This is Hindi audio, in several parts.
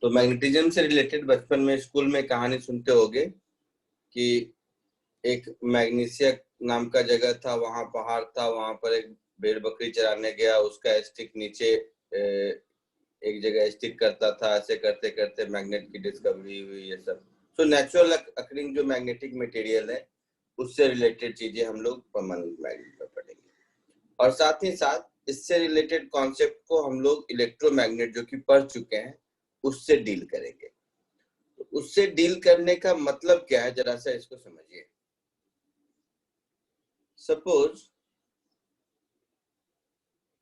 तो मैग्नेटिज्म से रिलेटेड बचपन में स्कूल में कहानी सुनते होगे कि एक मैग्नीशिया नाम का जगह था, वहां पहाड़ था, वहां पर एक भेड़ बकरी चराने गया, उसका स्टिक नीचे एक जगह स्टिक करता था, ऐसे करते करते मैग्नेट की डिस्कवरी हुई, ये सब। सो नेचुरल अकरिंग जो मैग्नेटिक मटेरियल है उससे रिलेटेड चीजें हम लोग परमानेंट मैग्नेट में पढ़ेंगे, और साथ ही साथ इससे रिलेटेड कॉन्सेप्ट को हम लोग इलेक्ट्रोमैग्नेट जो कि पढ़ चुके हैं उससे डील करेंगे। तो उससे डील करने का मतलब क्या है, जरा सा इसको समझिए। सपोज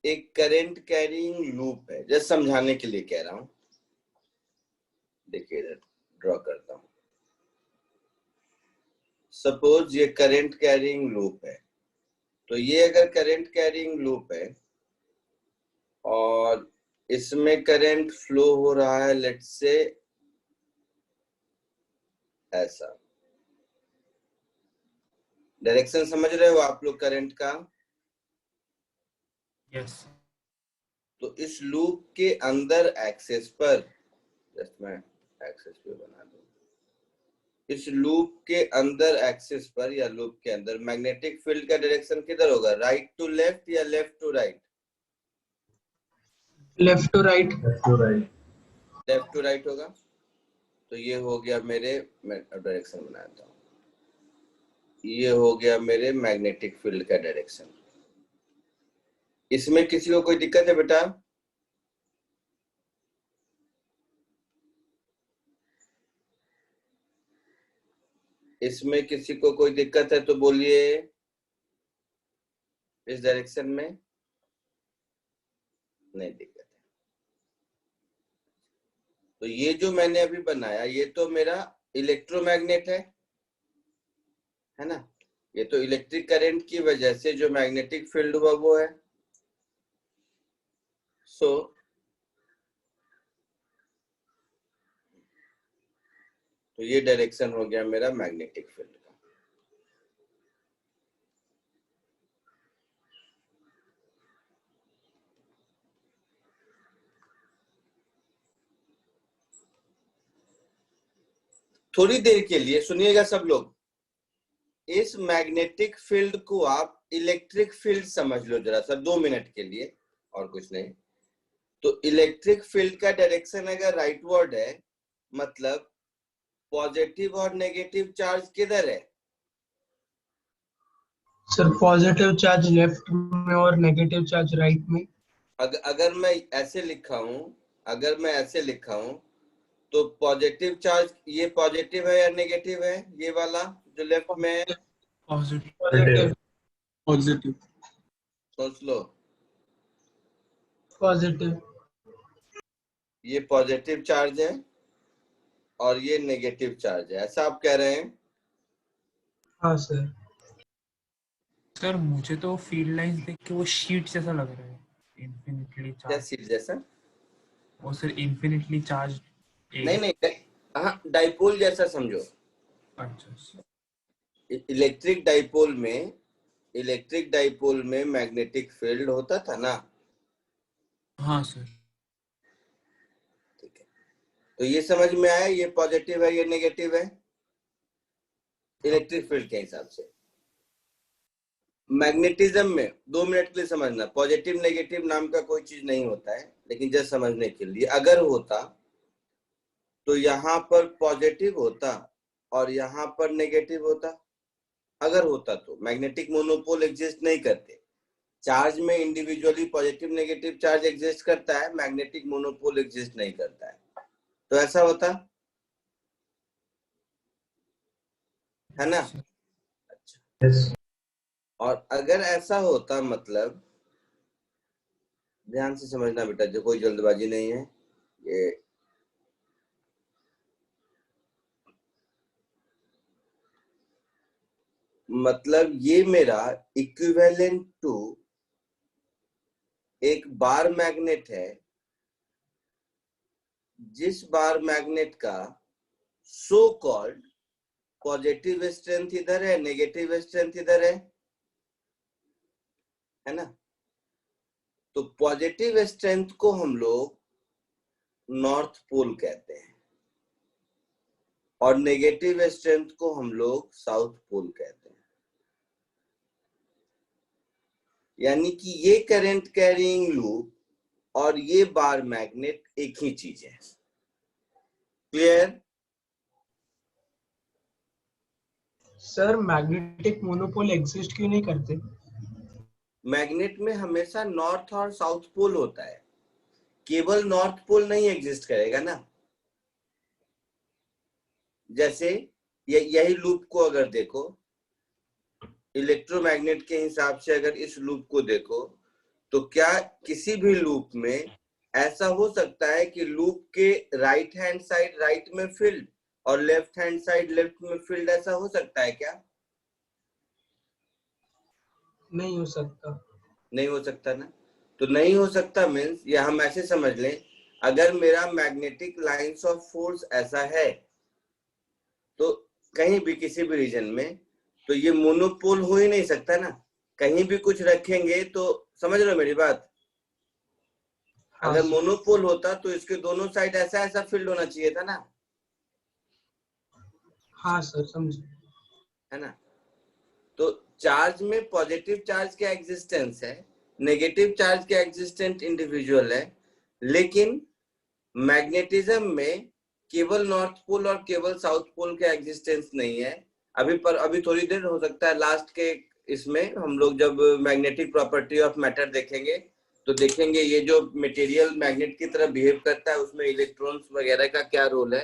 एक करंट कैरिंग लूप है, जस्ट समझाने के लिए कह रहा हूं, देखिए इधर ड्रॉ करता हूं। सपोज ये करंट कैरिंग लूप है, तो ये अगर करंट कैरिंग लूप है और इसमें करंट फ्लो हो रहा है, लेट्स से ऐसा, डायरेक्शन समझ रहे हो आप लोग करंट का? यस। तो इस लूप के अंदर एक्सेस पर, जस्ट मैं एक्सेस पे बना दूं, इस लूप के अंदर एक्सिस पर या लूप के अंदर मैग्नेटिक फील्ड का डायरेक्शन किधर होगा, राइट टू लेफ्ट या left to right? Left to right. Left to right होगा। तो ये हो गया मेरे, मैं डायरेक्शन बनाता हूँ, ये हो गया मेरे मैग्नेटिक फील्ड का डायरेक्शन। इसमें किसी को कोई दिक्कत है बेटा? इसमें किसी को कोई दिक्कत है तो बोलिए। इस डायरेक्शन में नहीं दिक्कत है। तो ये जो मैंने अभी बनाया ये तो मेरा इलेक्ट्रोमैग्नेट है ना? ये तो इलेक्ट्रिक करंट की वजह से जो मैग्नेटिक फील्ड हुआ वो है। सो तो ये डायरेक्शन हो गया मेरा मैग्नेटिक फील्ड का। थोड़ी देर के लिए सुनिएगा सब लोग, इस मैग्नेटिक फील्ड को आप इलेक्ट्रिक फील्ड समझ लो जरा सा 2 मिनट के लिए, और कुछ नहीं। तो इलेक्ट्रिक फील्ड का डायरेक्शन अगर राइटवर्ड है, मतलब पॉजिटिव और नेगेटिव चार्ज किधर है? सर पॉजिटिव चार्ज लेफ्ट में और नेगेटिव चार्ज राइट में। अगर मैं ऐसे लिखा हूं, अगर मैं ऐसे लिखा हूं तो पॉजिटिव चार्ज ये पॉजिटिव है या नेगेटिव है? ये वाला जो लेफ्ट में है पॉजिटिव। पॉजिटिव। सोच लो, पॉजिटिव। ये पॉजिटिव चार्ज है और ये नेगेटिव चार्ज है, ऐसा आप कह रहे हैं? हाँ सर। सर मुझे तो फील्ड लाइंस देख के वो शीट जैसा लग रहा है, इन्फिनिटली क्या चार्ज। सीट जैसा? वो सर इन्फिनिटली चार्ज। नहीं नहीं, हाँ डाइपोल जैसा समझो। अच्छा। इलेक्ट्रिक डाइपोल में मैग्नेटिक फील्ड होता था ना? हाँ सर। ठीक है, तो ये समझ में आया, ये पॉजिटिव है ये नेगेटिव है इलेक्ट्रिक फील्ड के हिसाब से। मैग्नेटिज्म में 2 मिनट के लिए समझना, पॉजिटिव नेगेटिव नाम का कोई चीज नहीं होता है, लेकिन जस्ट समझने के लिए, अगर होता तो यहाँ पर पॉजिटिव होता और यहाँ पर नेगेटिव होता। अगर होता तो मैग्नेटिक मोनोपोल एग्जिस्ट नहीं करते। चार्ज में individually positive negative charge exist करता है, मैग्नेटिक मोनोपोल एग्जिस्ट नहीं करता है। तो ऐसा होता है ना? अच्छा। yes. और अगर ऐसा होता, मतलब ध्यान से समझना बेटा, जो कोई जल्दबाजी नहीं है, ये मतलब ये मेरा इक्विवेलेंट टू एक बार मैग्नेट है, जिस बार मैग्नेट का सो कॉल्ड पॉजिटिव स्ट्रेंथ इधर है, नेगेटिव स्ट्रेंथ इधर है ना? तो पॉजिटिव स्ट्रेंथ को हम लोग नॉर्थ पोल कहते हैं और नेगेटिव स्ट्रेंथ को हम लोग साउथ पोल कहते हैं। यानी कि ये करंट कैरिंग लूप और ये बार मैग्नेट एक ही चीज है। Clear? Sir magnetic monopole exist क्यों नहीं करते? मैग्नेट में हमेशा नॉर्थ और साउथ पोल होता है, केवल नॉर्थ पोल नहीं एग्जिस्ट करेगा ना। जैसे यही लूप को अगर देखो, इलेक्ट्रोमैग्नेट के हिसाब से अगर इस लूप को देखो, तो क्या किसी भी लूप में ऐसा हो सकता है कि लूप के राइट हैंड साइड राइट में फील्ड और लेफ्ट हैंड साइड लेफ्ट में फील्ड, ऐसा हो सकता है क्या? नहीं हो सकता। नहीं हो सकता ना। तो नहीं हो सकता मीन्स, या हम ऐसे समझ लें, अगर मेरा मैग्नेटिक लाइंस ऑफ फोर्स ऐसा है तो कहीं भी किसी भी रीजन में, तो ये मोनोपोल हो ही नहीं सकता ना। कहीं भी कुछ रखेंगे तो, समझ रहे हो मेरी बात? हाँ अगर सर। मोनोपोल होता तो इसके दोनों साइड ऐसा ऐसा फील्ड होना चाहिए था ना, हाँ सर समझे। है ना। तो चार्ज में पॉजिटिव चार्ज का एग्जिस्टेंस है, नेगेटिव चार्ज का एग्जिस्टेंस इंडिविजुअल है, लेकिन मैग्नेटिज्म में केवल नॉर्थ पोल और केवल साउथ पोल का एग्जिस्टेंस नहीं है। अभी थोड़ी देर हो सकता है लास्ट के इसमें हम लोग जब मैग्नेटिक प्रॉपर्टी ऑफ मैटर देखेंगे तो देखेंगे ये जो मटेरियल मैग्नेट की तरह बिहेव करता है उसमें इलेक्ट्रॉन्स वगैरह का क्या रोल है,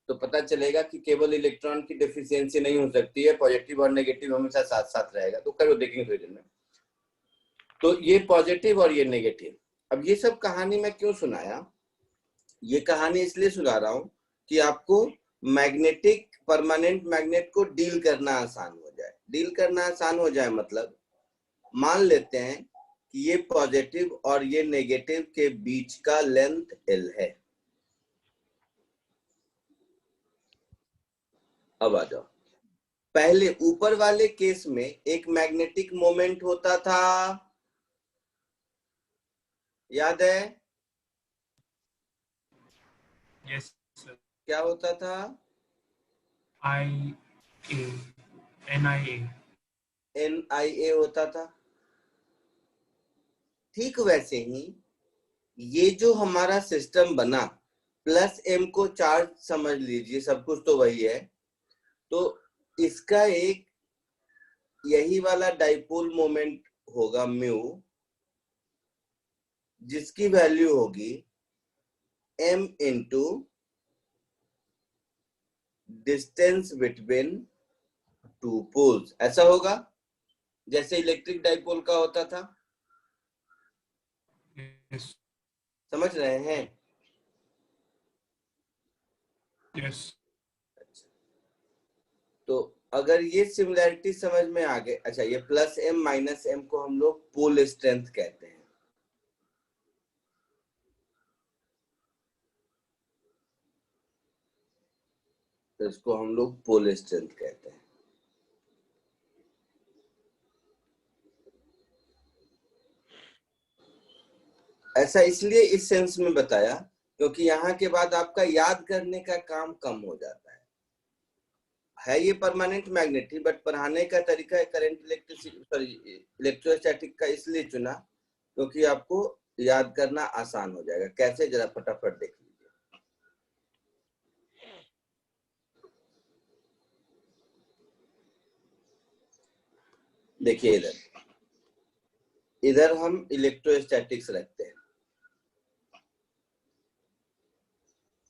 तो पता चलेगा कि केवल इलेक्ट्रॉन की डेफिशिएंसी नहीं हो सकती है, पॉजिटिव और नेगेटिव हमेशा साथ साथ रहेगा। तो करो देखेंगे थोड़ी देर में। तो ये पॉजिटिव और ये नेगेटिव। अब ये सब कहानी मैं क्यों सुनाया? ये कहानी इसलिए सुना रहा हूं कि आपको मैग्नेटिक परमानेंट मैग्नेट को डील करना आसान हो जाए। डील करना आसान हो जाए मतलब, मान लेते हैं कि ये पॉजिटिव और ये नेगेटिव के बीच का लेंथ L है। अब आ जाओ, पहले ऊपर वाले केस में एक मैग्नेटिक मोमेंट होता था, याद है? Yes sir. क्या होता था? NIA NIA होता था। ठीक वैसे ही ये जो हमारा सिस्टम बना, प्लस M को चार्ज समझ लीजिए, सब कुछ तो वही है, तो इसका एक यही वाला डाइपोल मोमेंट होगा म्यू, जिसकी वैल्यू होगी M into distance between two poles. ऐसा होगा जैसे इलेक्ट्रिक डाइपोल का होता था। यस समझ रहे हैं? यस। तो अगर ये सिमिलैरिटी समझ में आ गए, अच्छा ये प्लस M माइनस M को हम लोग पोल स्ट्रेंथ कहते हैं। तो इसको हम लोग पोल स्ट्रेंथ कहते हैं। ऐसा इसलिए इस सेंस में बताया क्योंकि यहाँ के बाद आपका याद करने का काम कम हो जाता है ये परमानेंट मैग्नेट ही, बट पढ़ाने का तरीका करंट इलेक्ट्रोस्टैटिक का इसलिए चुना क्योंकि आपको याद करना आसान हो जाएगा। कैसे, जरा फटाफट देख लीजिए। देखिए इधर हम इलेक्ट्रोस्टैटिक्स रखते हैं,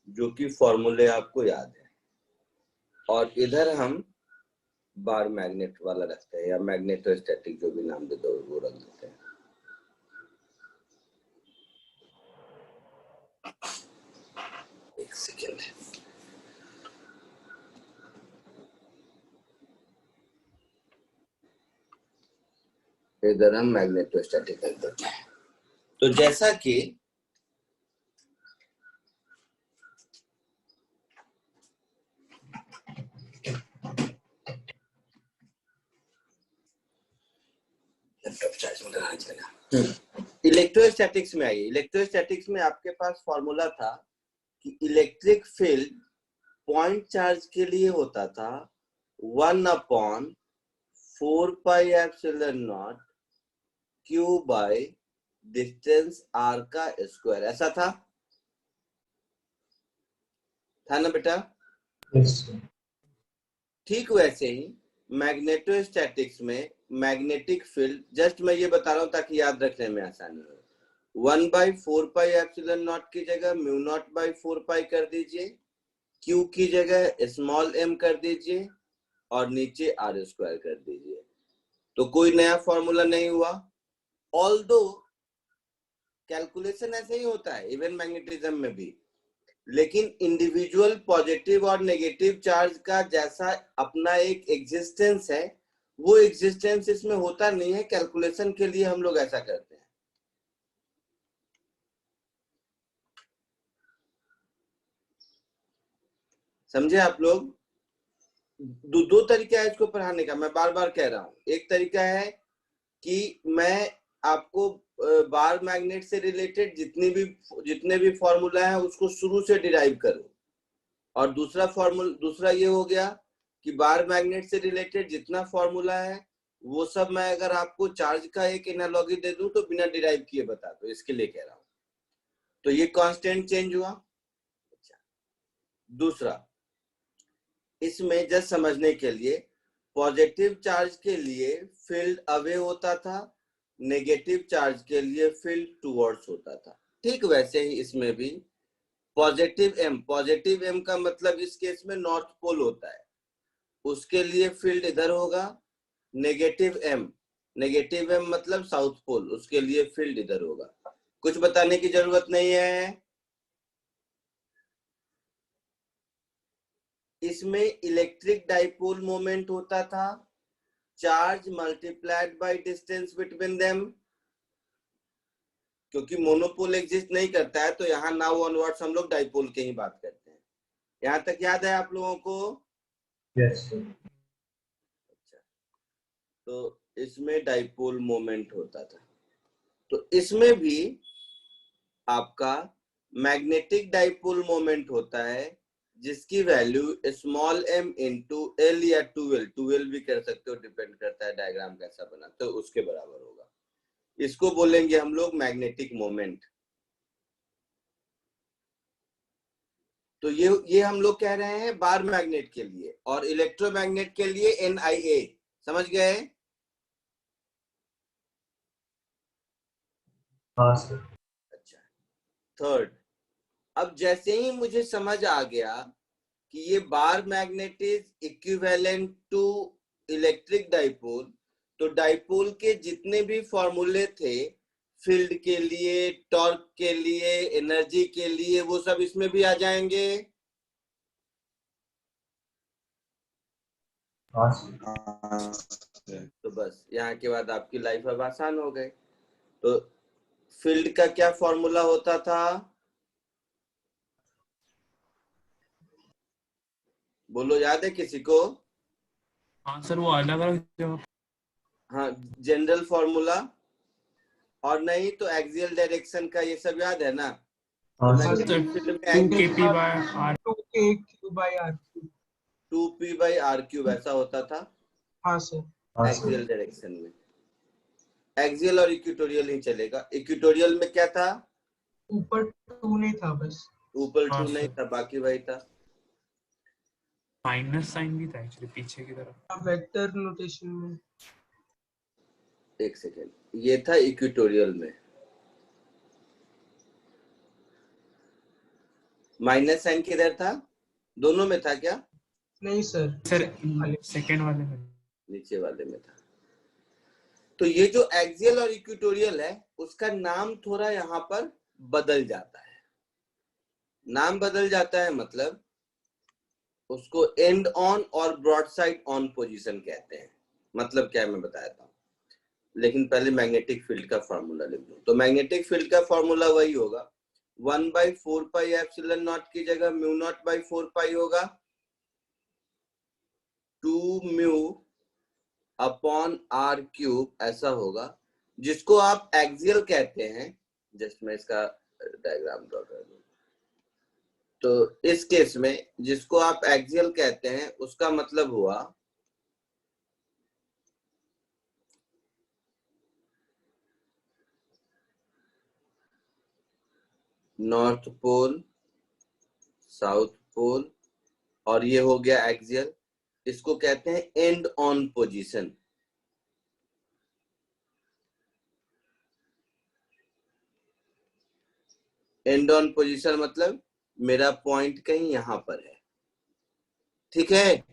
जो कि फॉर्मूले आपको याद है, और इधर हम बार मैग्नेट वाला रखते हैं, या मैग्नेटोस्टैटिक जो भी नाम दे दो वो रख देते हैं। एक सेकेंड, इधर हम मैग्नेटोस्टैटिक रख देते हैं। तो जैसा कि इलेक्ट्रोस्टैटिक्स में आइए। इलेक्ट्रोस्टैटिक्स में आपके पास फॉर्मूला था कि इलेक्ट्रिक फील्ड पॉइंट चार्ज के लिए होता था 1/4πε0 Q बाय डिस्टेंस r का स्क्वायर, ऐसा था ना बेटा? Yes, sir. ठीक वैसे ही मैग्नेटोस्टैटिक्स में मैग्नेटिक फील्ड, जस्ट मैं ये बता रहा हूं ताकि याद रखने में आसानी हो, 1/4πε0 की जगह μ0/4π कर दीजिए, Q की जगह स्मॉल m कर दीजिए और नीचे r स्क्वायर कर दीजिए। तो कोई नया फॉर्मूला नहीं हुआ, ऑल्दो कैलकुलेशन ऐसे ही होता है इवन मैग्नेटिज्म में भी, लेकिन इंडिविजुअल पॉजिटिव और नेगेटिव चार्ज का जैसा अपना एक एग्जिस्टेंस है, वो एग्जिस्टेंस इसमें होता नहीं है। कैलकुलेशन के लिए हम लोग ऐसा करते हैं। समझे आप लोग? दो तरीका है इसको पढ़ाने का, मैं बार बार कह रहा हूं। एक तरीका है कि मैं आपको बार मैग्नेट से रिलेटेड जितने भी फॉर्मूला है उसको शुरू से डिराइव करूं, और दूसरा ये हो गया कि बार मैग्नेट से रिलेटेड जितना फॉर्मूला है वो सब मैं अगर आपको चार्ज का एक एनालॉजी दे दूं तो बिना डिराइव किए बता दो, इसके लिए कह रहा हूं। तो ये कांस्टेंट चेंज हुआ। दूसरा, इसमें जस्ट समझने के लिए, पॉजिटिव चार्ज के लिए फील्ड अवे होता था, नेगेटिव चार्ज के लिए फील्ड टुवर्ड्स होता था। ठीक वैसे ही इसमें भी पॉजिटिव एम का मतलब इस केस में नॉर्थ पोल होता है, उसके लिए फील्ड इधर होगा। नेगेटिव एम मतलब साउथ पोल, उसके लिए फील्ड इधर होगा। कुछ बताने की जरूरत नहीं है। इसमें इलेक्ट्रिक डाइपोल मोमेंट होता था, charge multiplied by distance between them. क्योंकि मोनोपोल एग्जिस्ट नहीं करता है तो यहाँ नाउ ऑनवर्ड्स हम लोग डाइपोल की ही बात करते हैं। यहाँ तक याद है आप लोगों को? Yes, sir. अच्छा, तो इसमें डाइपोल मोमेंट होता था। तो इसमें भी आपका मैग्नेटिक डाइपोल मोमेंट होता है, जिसकी value small m into L या 12 भी कर सकते हो, डिपेंड करता है डायग्राम कैसा बना, तो उसके बराबर होगा। इसको बोलेंगे हम लोग मैग्नेटिक मोमेंट। तो ये हम लोग कह रहे हैं बार मैग्नेट के लिए, और इलेक्ट्रोमैग्नेट के लिए NIA। समझ गए? हाँ सर। अच्छा, थर्ड, अब जैसे ही मुझे समझ आ गया कि ये bar magnet is equivalent to electric dipole, तो डाइपोल के जितने भी फॉर्मूले थे फील्ड के लिए, टॉर्क के लिए, एनर्जी के लिए, वो सब इसमें भी आ जाएंगे। हाँ सर। तो बस यहाँ के बाद आपकी लाइफ अब आसान हो गई। तो फील्ड का क्या फॉर्मूला होता था? बोलो, याद है किसी को? हाँ सर, वो अलग अलग जगह। हाँ, जनरल फॉर्मूला, और नहीं तो एक्सियल डायरेक्शन का ये सब याद है ना? हाँ तो सर। मैग्नेटिक फील्ड में 2kp by r। 2kq by r3। 2p/r³ ऐसा होता था हाँ सर। एक्सियल डायरेक्शन में। एक्सियल और इक्वेटोरियल ही चलेगा। इक्वेटोरियल में क्या था? ऊपर 2 नहीं था बस। ऊपर हाँ 2 नहीं सर, था, बाकी वही था। माइनस साइन भी था एक्चुअली पीछे की तरफ। वेक्टर नोटेशन में। एक सेकेंड, ये था इक्वेटोरियल में। माइनस साइन किधर था? दोनों में था क्या? नहीं सर। सर वाले। सेकेंड वाले में। नीचे वाले में था। तो ये जो एक्सियल और इक्वेटोरियल है उसका नाम थोड़ा यहाँ पर बदल जाता है। नाम बदल जाता है मतलब उसको एंड ऑन और ब्रॉड साइड ऑन पोजीशन कहते हैं। मतलब क्या है मैं बताता हूँ, लेकिन पहले मैग्नेटिक फील्ड का फॉर्मूला लिख दो। तो मैग्नेटिक फील्ड का फॉर्मूला वही होगा, 1/4πε0 की जगह μ0/4π होगा, 2μ/r³ ऐसा होगा, जिसको आप एक्सियल कहते हैं। जस्ट मैं इसका डायग्राम ड्रॉ कर दूं। तो इस केस में जिसको आप एक्सियल कहते हैं उसका मतलब हुआ नॉर्थ पोल, साउथ पोल, और ये हो गया एक्सियल। इसको कहते हैं and on position. And on position मतलब मेरा पॉइंट कहीं यहां पर है, ठीक है।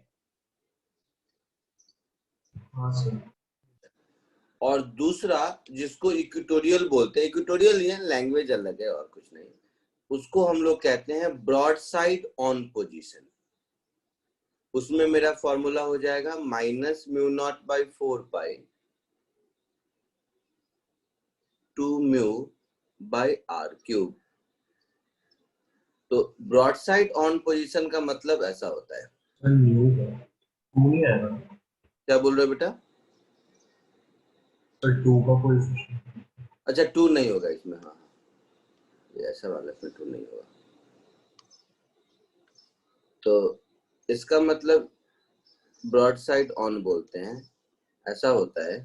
हाँ सर। और दूसरा जिसको इक्वेटोरियल बोलते हैं, इक्वेटोरियल ही है, लैंग्वेज अलग है और कुछ नहीं, उसको हम लोग कहते हैं ब्रॉड साइड ऑन पोजीशन। उसमें मेरा फॉर्मूला हो जाएगा -μ0/4 2μ/r³। तो ब्रॉड साइड ऑन पोजीशन का मतलब ऐसा होता है। सर न्यू है, टू नहीं आएगा क्या बोल रहे हो बेटा? सर, टू का कोई इफिशिएंट। अच्छा 2 नहीं होगा इसमें, हाँ ये ऐसा वाला इसमें 2 नहीं होगा। तो इसका मतलब ब्रॉड साइड ऑन बोलते हैं। ऐसा होता है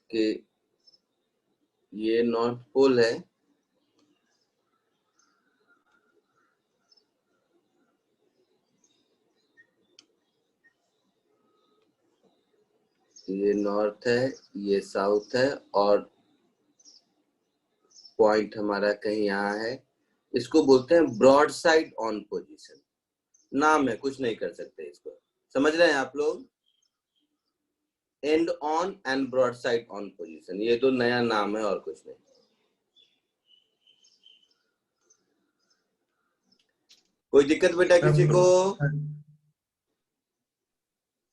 कि ये नॉर्थ पोल है, ये नॉर्थ है, ये साउथ है, और पॉइंट हमारा कहीं यहाँ है। इसको बोलते हैं ब्रॉड साइड ऑन पोजीशन। नाम है, कुछ नहीं कर सकते इसको। समझ रहे हैं आप लोग? End on and broad side on position, ये तो नया नाम है और कुछ नहीं। कोई दिक्कत बेटा किसी को?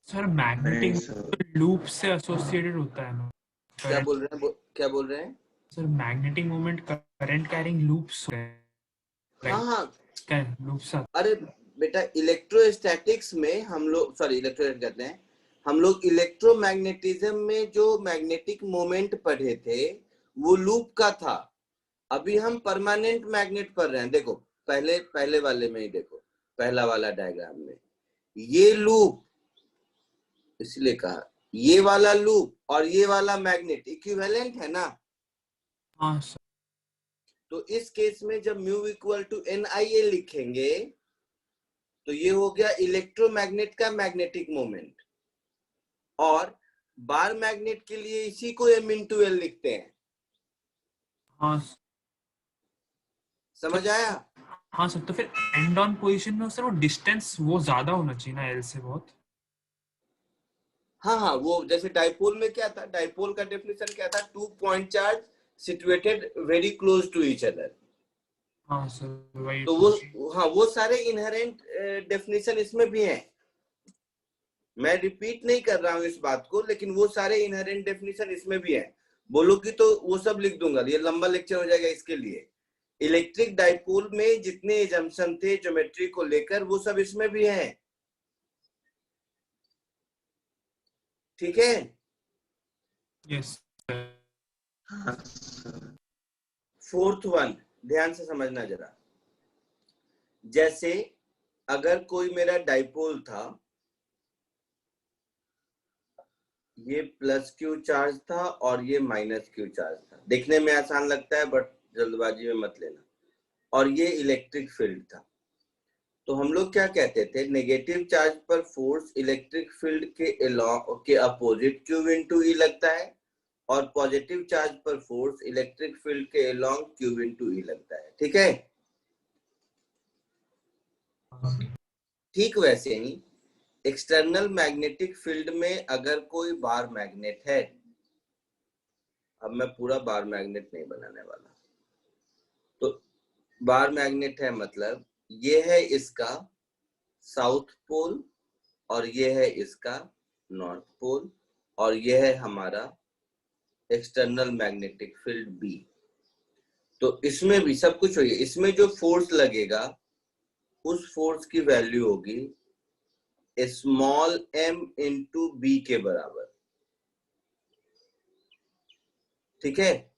सर मैग्नेटिक लूप से एसोसिएटेड होता है ना? क्या बोल रहे हैं, क्या बोल रहे हैं? Sir magnetic moment current carrying loops हाँ हाँ, लूप्स। अरे बेटा इलेक्ट्रोस्टैटिक्स में हम लोग, सॉरी इलेक्ट्रोस्टैटिक कहते हैं हम लोग, इलेक्ट्रोमैग्नेटिज्म में जो मैग्नेटिक मोमेंट पढ़े थे वो लूप का था। अभी हम परमानेंट मैग्नेट पढ़ रहे हैं। देखो पहले वाले में ही देखो, पहला वाला डायग्राम में ये लूप, इसलिए कहा ये वाला लूप और ये वाला मैग्नेट इक्विवेलेंट है ना। हाँ सर। तो इस केस में जब म्यू इक्वल टू NIA लिखेंगे तो ये हो गया इलेक्ट्रोमैग्नेट का मैग्नेटिक मोमेंट, और बार मैग्नेट के लिए इसी को M×L लिखते हैं। हाँ समझ आया? हाँ सर, तो फिर एंड ऑन पोजीशन में सर वो डिस्टेंस वो ज्यादा होना चाहिए ना एल से बहुत? हाँ हाँ, वो जैसे डाइपोल में क्या था, डाइपोल का डेफिनेशन क्या था, 2 point charge situated very close to each other. हाँ सर वही। तो वो, हाँ वो सारे इनहेरेंट डेफिनेशन इसमें भी हैं। मैं रिपीट नहीं कर रहा हूं इस बात को, लेकिन वो सारे इनहेरेंट डेफिनेशन इसमें भी हैं। बोलोगी तो वो सब लिख दूंगा, ये लंबा लेक्चर हो जाएगा इसके लिए। इलेक्ट्रिक डाइपोल में जितने एजम्पशन थे ज्योमेट्री को लेकर वो सब इसमें भी हैं, ठीक है? Yes sir. फोर्थ वन ध्यान से समझना जरा। जैसे अगर कोई मेरा डाइपोल था, ये +Q चार्ज था और ये -Q चार्ज था। देखने में आसान लगता है बट जल्दबाजी में मत लेना। और ये इलेक्ट्रिक फील्ड था। तो हम लोग क्या कहते थे, नेगेटिव चार्ज पर फोर्स इलेक्ट्रिक फील्ड के अपोजिट Q×E लगता है, और पॉजिटिव चार्ज पर फोर्स इलेक्ट्रिक फील्ड के अलोंग Q×E लगता है, ठीक है? ठीक वैसे ही एक्सटर्नल मैग्नेटिक फील्ड में अगर कोई बार मैग्नेट है, अब मैं पूरा बार मैग्नेट नहीं बनाने वाला, तो बार मैग्नेट है मतलब ये है इसका साउथ पोल और ये है इसका नॉर्थ पोल, और ये है हमारा एक्सटर्नल मैग्नेटिक फील्ड B। तो इसमें भी सब कुछ होगी, इसमें जो फोर्स लगेगा उस फोर्स की वैल्यू होगी m×B के बराबर, ठीक है?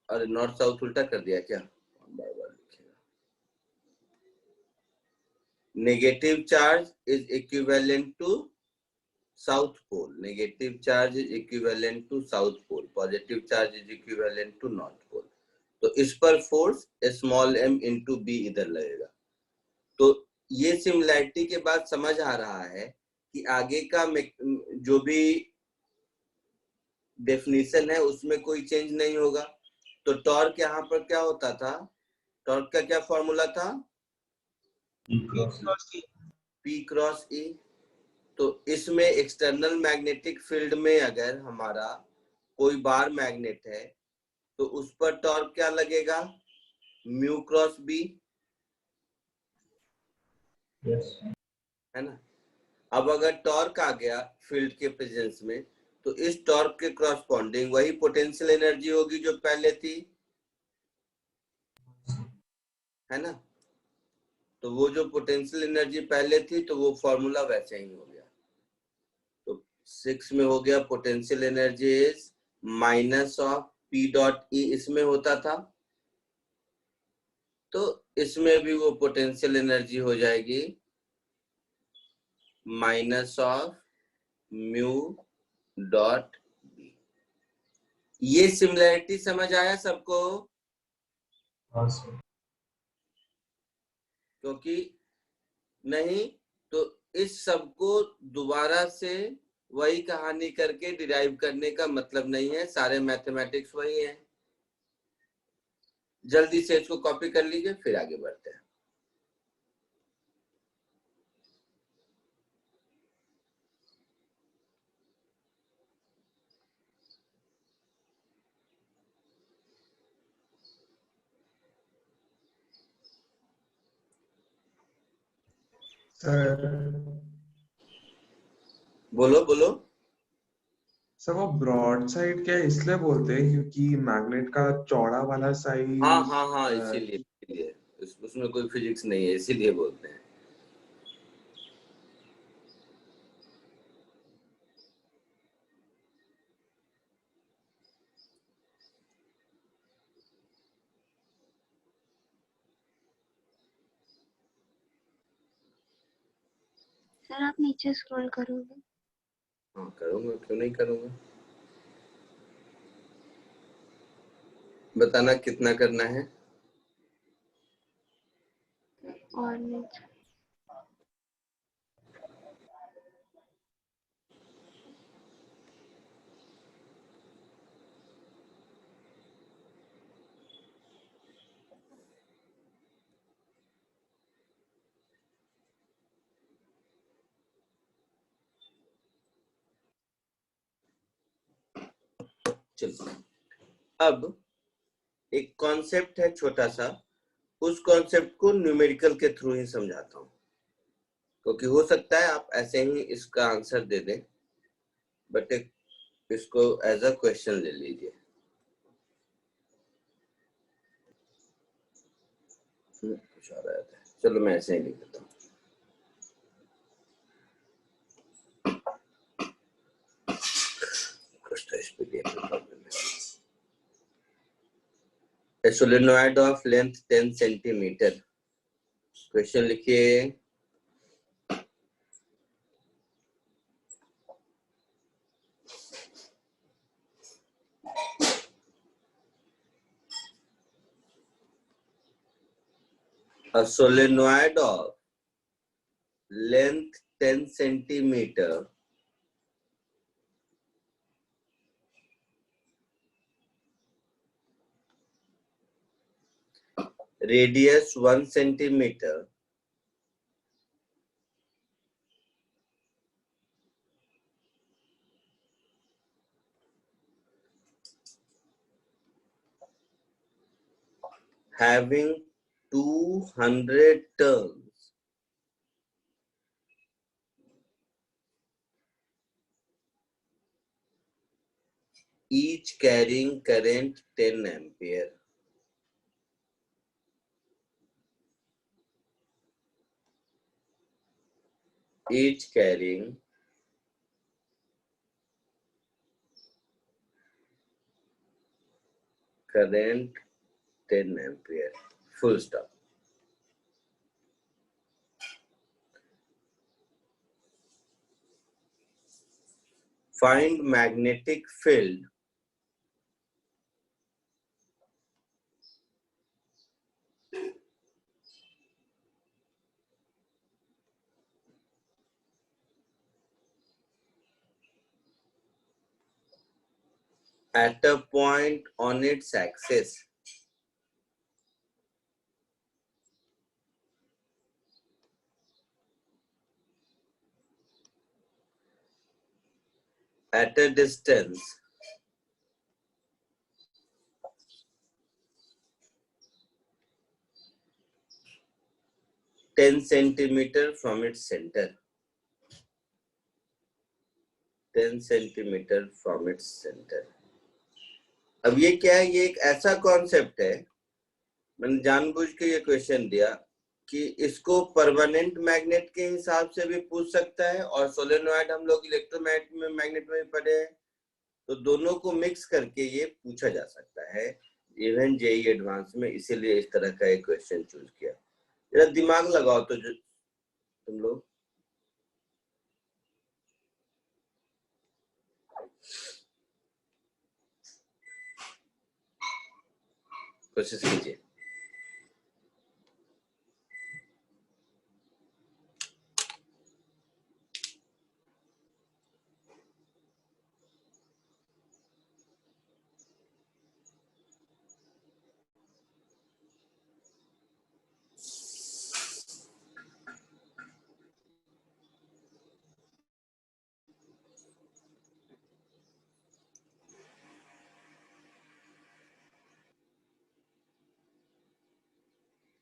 अरे नॉर्थ साउथ उल्टा कर दिया क्या? बार बार लिखेगा। Negative charge is equivalent to south pole, negative charge is equivalent to south pole, positive charge is equivalent to north pole. तो इस पर force small m into B इधर लगेगा। तो ये सिमिलैरिटी के बाद समझ आ रहा है कि आगे का जो भी डेफिनेशन है उसमें कोई चेंज नहीं होगा। तो टॉर्क यहाँ पर क्या होता था, टॉर्क का क्या फॉर्मूला था, P क्रॉस E। तो इसमें एक्सटर्नल मैग्नेटिक फील्ड में अगर हमारा कोई बार मैग्नेट है तो उस पर टॉर्क क्या लगेगा, म्यू क्रॉस बी, है ना। अब अगर टॉर्क आ गया फील्ड के प्रेजेंस में तो इस टॉर्क के क्रॉसपोंडिंग वही पोटेंशियल एनर्जी होगी जो पहले थी, है ना। तो वो जो पोटेंशियल एनर्जी पहले थी तो वो फॉर्मूला वैसे ही हो गया। तो 6 में हो गया potential energy is minus of P dot E, इसमें होता था। तो इसमें भी वो पोटेंशियल एनर्जी हो जाएगी minus of mu dot B. ये सिमिलैरिटी समझ आया सबको? क्योंकि नहीं तो इस सब को दोबारा से वही कहानी करके डिराइव करने का मतलब नहीं है, सारे मैथमेटिक्स वही है। जल्दी से इसको कॉपी कर लीजिए फिर आगे बढ़ते हैं। सर बोलो बोलो। सर वो ब्रॉड साइड क्या इसलिए बोलते हैं क्योंकि मैग्नेट का चौड़ा वाला साइड हाँ हाँ हाँ, इसीलिए उसमें कोई फिजिक्स नहीं है, इसीलिए बोलते हैं। सर आप नीचे स्क्रॉल करोगे? हाँ करूंगा, क्यों नहीं करूंगा। बताना कितना करना है। और नीचे चलो अब एक कॉन्सेप्ट है छोटा सा, उस कॉन्सेप्ट को न्यूमेरिकल के थ्रू ही समझाता हूँ, क्योंकि हो सकता है आप ऐसे ही इसका आंसर दे दें, बट इसको एज अ क्वेश्चन ले लीजिए। कुछ आ रहा था, चलो मैं ऐसे ही लिख देता हूँ। A solenoid of length 10 centimetre, question लिखिए। A solenoid of length 10 centimeter radius 1 centimeter having 200 turns each carrying current 10 ampere. Each carrying current 10 ampere. full stop. Find magnetic field at a point on its axis at a distance (10 centimeter from its center. 10 centimeter from its center. अब ये क्या है? ये एक ऐसा कॉन्सेप्ट है, मैंने जानबूझ के ये क्वेश्चन दिया कि इसको परमानेंट मैग्नेट के हिसाब से भी पूछ सकता है, और सोलेनॉइड हम लोग इलेक्ट्रोमैग्नेट में पढ़े हैं, तो दोनों को मिक्स करके ये पूछा जा सकता है इवन जेई एडवांस में। इसीलिए इस तरह का एक क्वेश्चन चूज किया। जरा दिमाग लगाओ तो जो तुम लोग कोशिश कीजिए।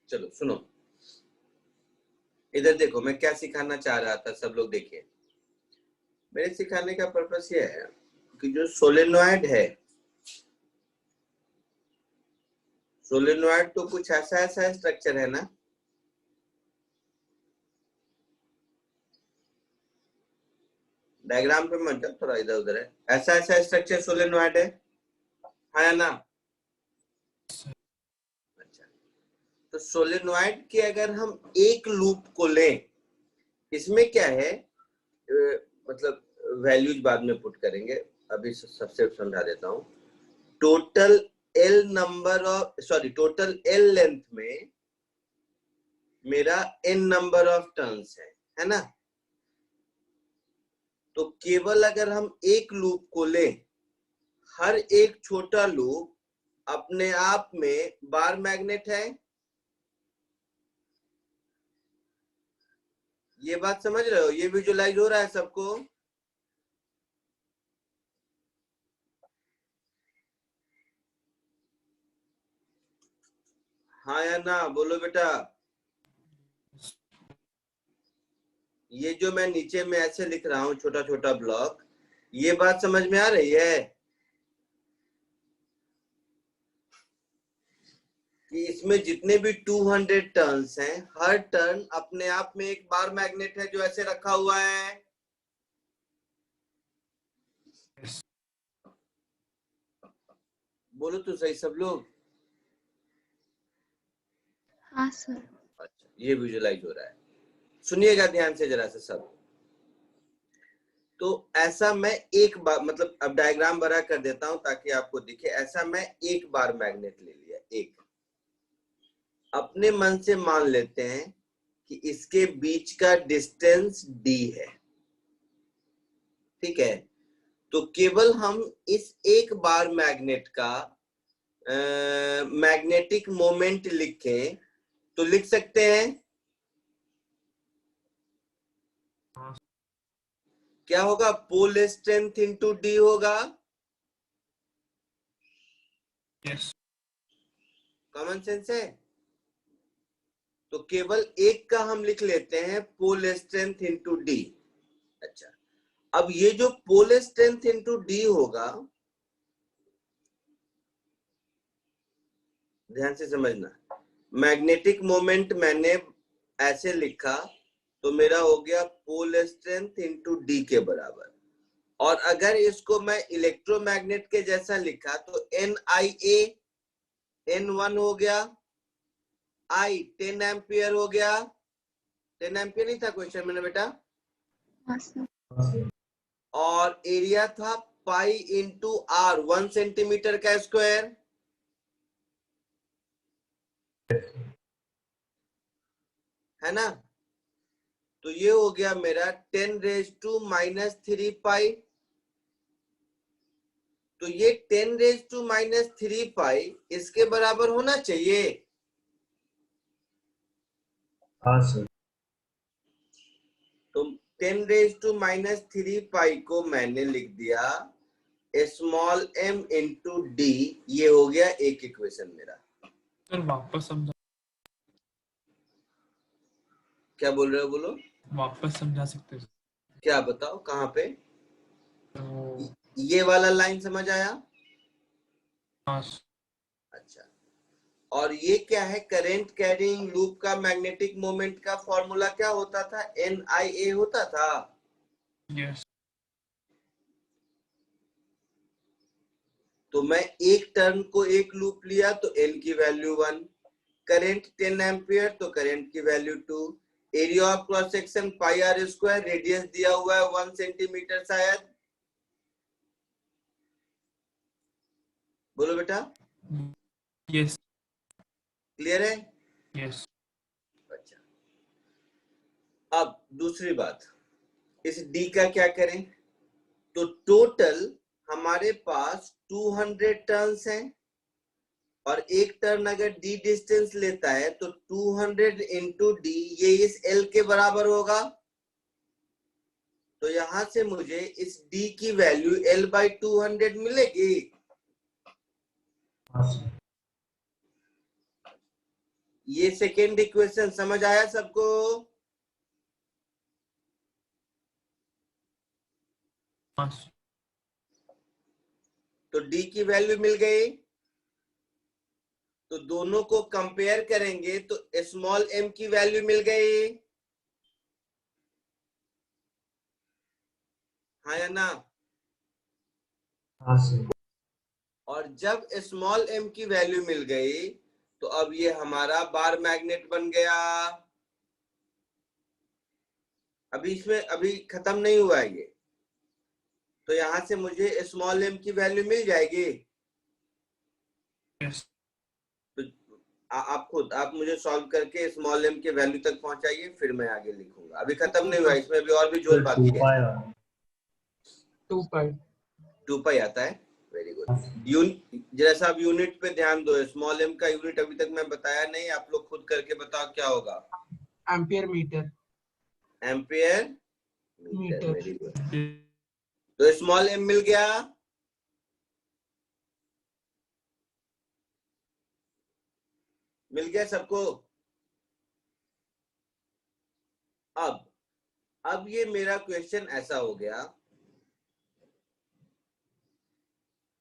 चलो सुनो, इधर देखो मैं क्या सिखाना चाह रहा था, सब लोग देखिए। मेरे सिखाने का पर्पस ये है कि जो सोलेनॉइड है, सोलेनॉइड तो कुछ ऐसा स्ट्रक्चर है ना, डायग्राम पे मत जाओ, थोड़ा इधर उधर है, ऐसा स्ट्रक्चर सोलेनॉइड है या ना? अच्छा, तो सोलेनॉइड के अगर हम एक लूप को लें, इसमें क्या है, मतलब वैल्यूज बाद में पुट करेंगे, अभी सबसे समझा देता हूं। टोटल एल लेंथ में मेरा n नंबर ऑफ टर्न्स है ना? तो केवल अगर हम एक लूप को लें, हर एक छोटा लूप अपने आप में बार मैग्नेट है। ये बात समझ रहे हो? ये विजुअलाइज हो रहा है सबको? हाँ या ना? बोलो बेटा। ये जो मैं नीचे में ऐसे लिख रहा हूं छोटा छोटा ब्लॉक, ये बात समझ में आ रही है कि इसमें जितने भी 200 टर्न्स हैं, हर टर्न अपने आप में एक बार मैग्नेट है जो ऐसे रखा हुआ है। बोलो तो सही सब लोग। हाँ सर। अच्छा, ये विजुअलाइज हो रहा है, सुनिएगा ध्यान से जरा सा सब। तो ऐसा मैं एक बार, मतलब अब डायग्राम बड़ा कर देता हूं ताकि आपको दिखे। ऐसा मैं एक बार मैग्नेट ले लिया, एक। अपने मन से मान लेते हैं कि इसके बीच का डिस्टेंस d है, ठीक है? तो केवल हम इस एक बार मैग्नेट का मैग्नेटिक मोमेंट लिखें तो लिख सकते हैं। क्या होगा? पोल स्ट्रेंथ इंटू डी होगा। यस। कॉमन सेंस है। तो केवल एक का हम लिख लेते हैं पोल स्ट्रेंथ इंटू डी। अच्छा, अब ये जो पोल स्ट्रेंथ इंटू डी होगा, ध्यान से समझना, मैग्नेटिक मोमेंट मैंने ऐसे लिखा तो मेरा हो गया पोल स्ट्रेंथ इंटू डी के बराबर। और अगर इसको मैं इलेक्ट्रोमैग्नेट के जैसा लिखा तो NIA N1 हो गया, आई 10 एम्पियर हो गया। 10 एम्पियर नहीं था क्वेश्चन में बेटा? हाँ सर। और एरिया था पाई इंटू आर, 1 सेंटीमीटर का स्क्वायर। है ना? तो ये हो गया मेरा 10⁻³ पाई। तो ये 10⁻³ पाई इसके बराबर होना चाहिए। हाँ सर। तो 10⁻³ पाई को मैंने लिख दिया स्मॉल m इंटू डी। ये हो गया एक इक्वेशन मेरा। सर वापस समझा, क्या बोल रहे हो? बोलो। वापस समझा सकते हो? क्या बताओ कहाँ पे? तो ये वाला लाइन समझ आया? हाँ अच्छा। और ये क्या है? करंट कैरिंग लूप का मैग्नेटिक मोमेंट का फॉर्मूला क्या होता था? NIA होता था। यस तो मैं एक टर्न को एक लूप लिया तो N की वैल्यू 1, करंट 10 एम्पियर तो करंट की वैल्यू 2, area of cross section pi R square, radius दिया हुआ है 1 सेंटीमीटर शायद। बोलो बेटा। यस क्लियर है? यस। अच्छा, अब दूसरी बात, इस D का क्या करें? तो टोटल हमारे पास 200 टर्न्स हैं और एक टर्न अगर D डिस्टेंस लेता है तो 200 इंटू D ये इस L के बराबर होगा। तो यहां से मुझे इस D की वैल्यू L/200 मिलेगी। हाँ सर। ये सेकेंड इक्वेशन समझ आया सबको? हाँ तो D की वैल्यू मिल गई। तो दोनों को कंपेयर करेंगे तो स्मॉल m की वैल्यू मिल गई। हाँ या ना? हाँ सर। और जब स्मॉल m की वैल्यू मिल गई तो अब ये हमारा बार मैग्नेट बन गया। अभी इसमें अभी खत्म नहीं हुआ है ये। तो यहां से मुझे स्मॉल m की वैल्यू मिल जाएगी। यस। तो आप खुद आप मुझे सॉल्व करके स्मॉल m के वैल्यू तक पहुंचाइए, फिर मैं आगे लिखूंगा। अभी खत्म नहीं हुआ, इसमें भी और भी जोड़ बाकी है। 2 पाई 2 पाई आता है। Very good. जैसा आप यूनिट पे ध्यान दो, स्मॉल m का यूनिट अभी तक मैं बताया नहीं, आप लोग खुद करके बताओ क्या होगा। Ampere metre ampere metre. Metre. Very good. तो स्मॉल m मिल गया। मिल गया सबको? अब ये मेरा क्वेश्चन ऐसा हो गया।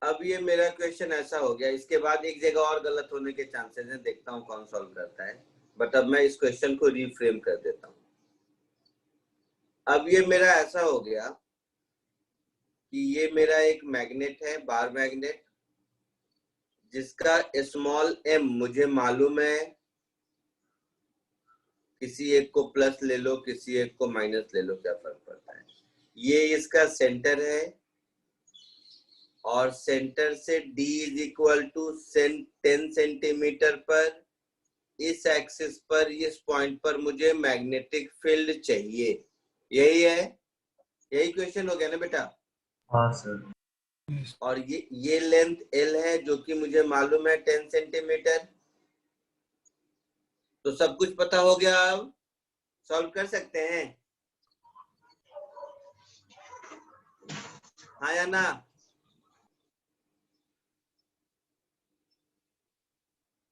अब ये मेरा क्वेश्चन ऐसा हो गया, इसके बाद एक जगह और गलत होने के चांसेस हैं, देखता हूं कौन सॉल्व करता है। बट अब मैं इस क्वेश्चन को रीफ्रेम कर देता हूं। अब ये मेरा ऐसा हो गया कि ये मेरा एक मैग्नेट है, बार मैग्नेट, जिसका स्मॉल m मुझे मालूम है। किसी एक को प्लस ले लो, किसी एक को माइनस ले लो, क्या फर्क पड़ता है। ये इसका सेंटर है और सेंटर से D is equal to 10 centimetre पर इस एक्सिस पर इस पॉइंट पर मुझे मैग्नेटिक फील्ड चाहिए। यही है? यही क्वेश्चन हो गया ना बेटा? हाँ सर। और ये लेंथ L है जो कि मुझे मालूम है 10 सेंटीमीटर। तो सब कुछ पता हो गया, अब सॉल्व कर सकते हैं। हाँ या ना?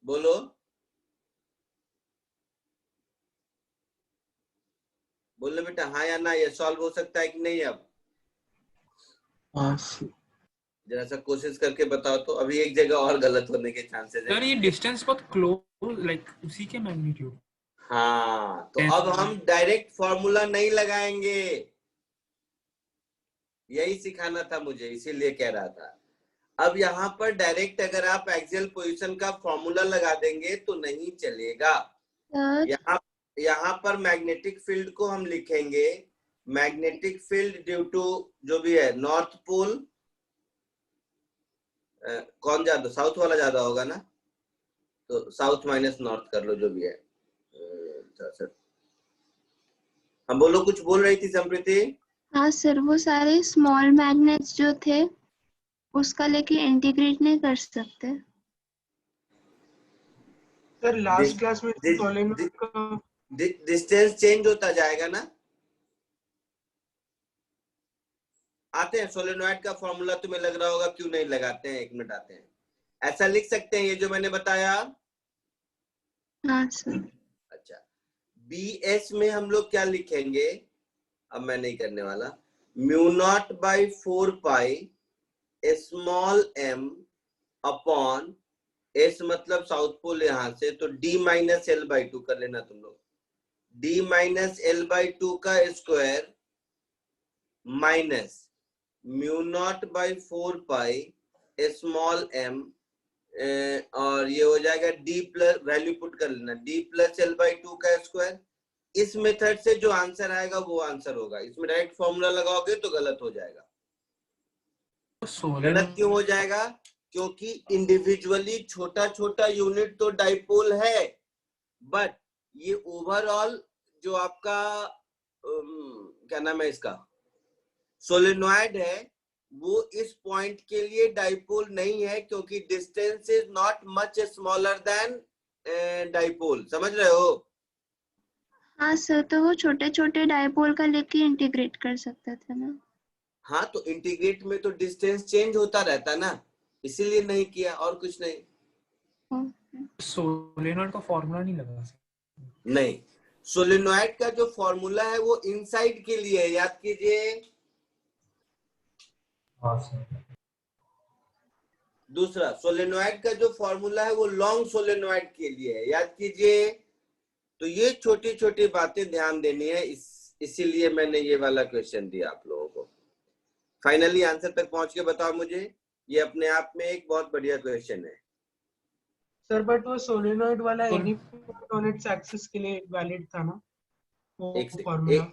बोलो। बोलो बेटा, हाँ या ना? ये सॉल्व हो सकता है कि नहीं? अब हाँ जरा सा कोशिश करके बताओ तो। अभी एक जगह और गलत होने के चांसेस सर, ये है। डिस्टेंस बहुत क्लोज, लाइक उसी के मैग्नीट्यूड। हाँ, तो Yes. अब हम डायरेक्ट फॉर्मूला नहीं लगाएंगे। यही सिखाना था मुझे, इसीलिए कह रहा था। अब यहाँ पर डायरेक्ट अगर आप एक्सियल पोजीशन का फॉर्मूला लगा देंगे तो नहीं चलेगा। सर यहाँ पर मैग्नेटिक फील्ड को हम लिखेंगे मैग्नेटिक फील्ड ड्यू टू जो भी है नॉर्थ पोल, कौन ज्यादा, साउथ वाला ज्यादा होगा ना, तो साउथ माइनस नॉर्थ कर लो जो भी है। सर हम बोलो, कुछ बोल रही थी समृति? हाँ सर, वो सारे स्मॉल मैग्नेट्स जो थे उसका लेके इंटीग्रेट नहीं कर सकते? सर लास्ट क्लास में This- सोलेनोइड का डिस्टेंस चेंज होता जाएगा ना। आते हैं सोलेनोइड का फॉर्मूला, तुम्हें लग रहा होगा क्यों नहीं लगाते हैं, 1 मिनट आते हैं। ऐसा लिख सकते हैं ये जो मैंने बताया। हाँ सर। अच्छा, BS में हम लोग क्या लिखेंगे, अब मैं नहीं करने वाला, mu naught by 4 pi small m upon S मतलब साउथ पोल यहां से, तो D माइनस एल बाई 2 कर लेना तुम लोग। D माइनस एल बाई 2 का square minus mu naught by 4 pi small m, और ये हो जाएगा D प्लस, वैल्यू पुट कर लेना, D प्लस एल बाई 2 का स्क्वायर। इस मेथड से जो आंसर आएगा वो आंसर होगा। इसमें डायरेक्ट फॉर्मूला लगाओगे तो गलत हो जाएगा। गलत क्यों हो जाएगा? क्योंकि इंडिविजुअली छोटा छोटा यूनिट तो डाइपोल है, बट ये ओवरऑल जो आपका क्या नाम है इसका, सोलेनॉइड है, वो इस पॉइंट के लिए डाइपोल नहीं है, क्योंकि distance is not much smaller than dipole. समझ रहे हो? हाँ सर, तो वो छोटे छोटे डाइपोल का लेके इंटीग्रेट कर सकते थे ना? हाँ, तो इंटीग्रेट में तो डिस्टेंस चेंज होता रहता ना, इसीलिए नहीं किया, और कुछ नहीं। सोलेनॉइड का फॉर्मूला नहीं लगा सकते। नहीं, सोलेनॉइड का जो फॉर्मूला है वो इनसाइड के लिए है, याद कीजिए। हाँ सर। दूसरा, सोलेनॉइड का जो फॉर्मूला है वो लॉन्ग सोलेनॉइड के लिए है, याद कीजिए। तो ये छोटी छोटी बातें ध्यान देनी है, इसीलिए मैंने ये वाला क्वेश्चन दिया आप लोगों को। फाइनली आंसर तक पहुंच के बताओ मुझे, ये अपने आप में एक बहुत बढ़िया क्वेश्चन है। सर बट वो सोलेनोइड वाला any point on its axis के लिए वैलिड था ना वो फॉर्मूला?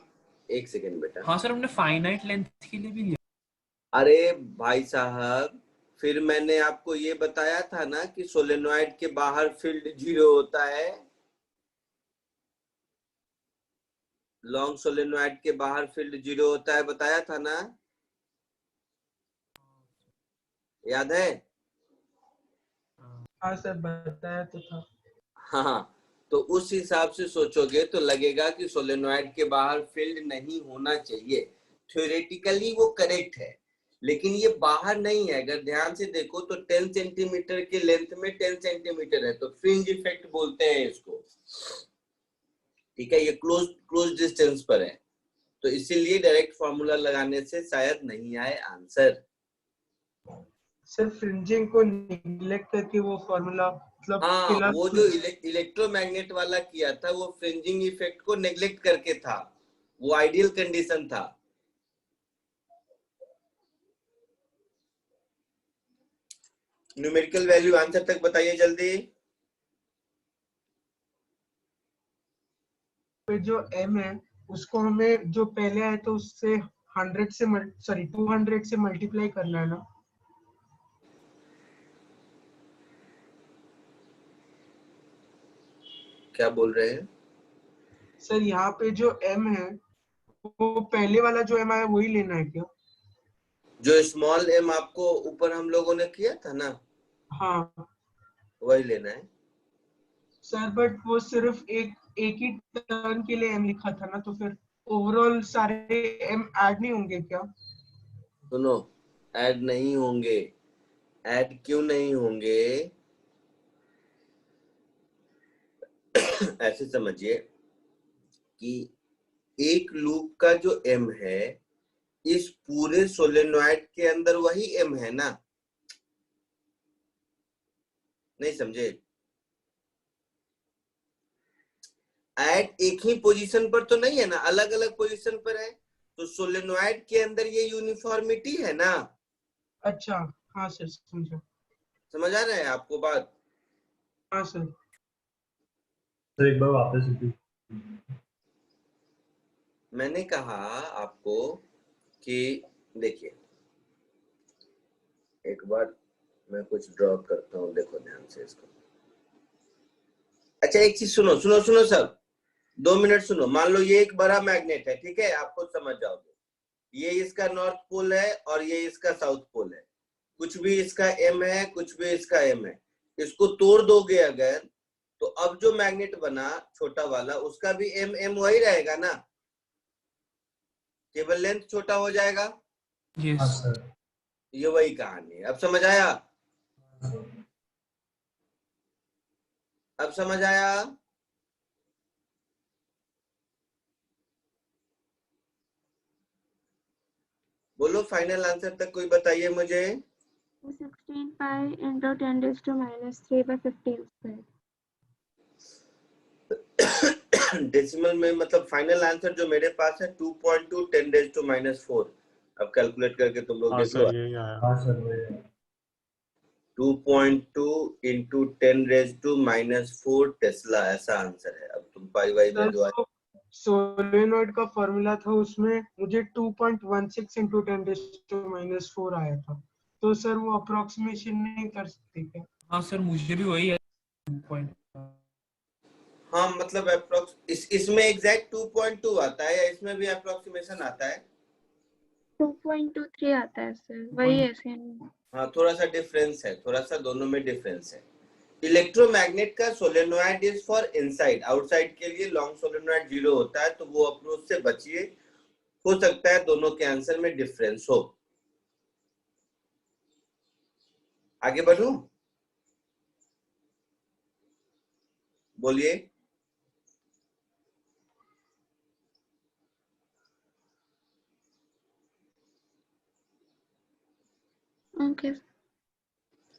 एक सेकेंड बेटा। हाँ सर, हमने फाइनाइट लेंथ के लिए भी लिया। अरे भाई साहब, फिर मैंने आपको ये बताया था ना कि सोलेनॉइड के बाहर फील्ड 0 होता है, लॉन्ग सोलेनॉइड के बाहर फील्ड 0 होता है, बताया था ना, याद है? हाँ सर, बताया तो था। हाँ, तो उस हिसाब से सोचोगे तो लगेगा कि सोलेनॉइड के बाहर फील्ड नहीं होना चाहिए। थ्योरेटिकली वो करेक्ट है, लेकिन ये बाहर नहीं है। अगर ध्यान से देखो तो 10 सेंटीमीटर के लेंथ में 10 सेंटीमीटर है, तो फ्रिंज इफेक्ट बोलते हैं इसको। ठीक है, ये क्लोज डिस्टेंस पर है, तो इसीलिए डायरेक्ट फॉर्मूला लगाने से शायद नहीं आए आंसर। सर फ्रिंजिंग को निगलेक्ट करके वो फॉर्मूला मतलब हाँ, वो जो इलेक्ट्रोमैग्नेट वाला किया था वो फ्रिंजिंग इफेक्ट को नेग्लेक्ट करके था, वो आइडियल कंडीशन था। न्यूमेरिकल वैल्यू आंसर तक बताइए जल्दी। जो m है उसको हमें जो पहले आए तो उससे 100 से 200 से मल्टीप्लाई करना है ना? क्या बोल रहे हैं सर यहाँ पे जो m है वो पहले वाला जो m आया वही लेना है क्या? जो स्मॉल m आपको ऊपर हम लोगों ने किया था ना, हाँ वही लेना है सर, बट वो सिर्फ एक ही टर्न के लिए m लिखा था ना, तो फिर ओवरऑल सारे m ऐड नहीं होंगे क्या? सुनो, ऐड नहीं होंगे। ऐड क्यों नहीं होंगे? ऐसे समझिए कि एक लूप का जो m है, इस पूरे सोलेनॉइड के अंदर वही m है ना, नहीं समझे? ऐड एक ही पोजीशन पर तो नहीं है ना, अलग अलग पोजीशन पर है, तो सोलेनॉइड के अंदर ये यूनिफॉर्मिटी है ना। अच्छा हाँ सर समझा। समझ आ रहा है आपको बात? हाँ सर। सर एक बार वापस रिपीट। मैंने कहा आपको कि देखिए, एक बार मैं कुछ ड्रॉ करता हूँ, देखो ध्यान से इसको। अच्छा एक चीज सुनो सुनो सुनो सब, 2 मिनट सुनो। मान लो ये एक बड़ा मैग्नेट है, ठीक है, आप खुद समझ जाओगे। ये इसका नॉर्थ पोल है और ये इसका साउथ पोल है। कुछ भी इसका एम है, कुछ भी इसका एम है। इसको तोड़ दोगे अगर, तो अब जो मैग्नेट बना छोटा वाला, उसका भी एम एम वही रहेगा ना, केवल लेंथ छोटा हो जाएगा। हाँ यस सर। ये वही कहानी है। अब समझ आया? अब समझ आया? बोलो फाइनल आंसर तक कोई बताइए मुझे। 16 pi into 10 raised to minus 3 by 15 square. Decimal में मतलब फाइनल आंसर जो मेरे पास है 2.2 10 रेज़ टू -4। अब कैलकुलेट करके तुम लोग हाँ देख सर लो। यही आया। हाँ सर वही है। 2.2 into 10 रेज़ टू -4 टेस्ला, ऐसा आंसर है। अब तुम पाई वाई में जो सर सोलेनोइड का फॉर्मूला था, उसमें मुझे 2.16 into 10 raised to -4 आया था। तो सर वो अप्रोक्सीमेशन नहीं कर सकते क्या? हाँ सर, मुझे भी वही है पॉइंट। हाँ मतलब अप्रोक्स इसमें एग्जैक्ट 2.2 आता है या इसमें भी अप्रोक्सीमेशन आता है? 2.23 आता है सर, वही ऐसे। हाँ थोड़ा सा डिफरेंस है, थोड़ा सा दोनों में डिफरेंस है। इलेक्ट्रोमैग्नेट का solenoid is for inside, outside के लिए लॉन्ग सोलेनोइड 0 होता है, तो वो अप्रोच से बचिए। हो सकता है दोनों के आंसर में डिफरेंस हो। आगे बढ़ूं? बोलिए। ओके।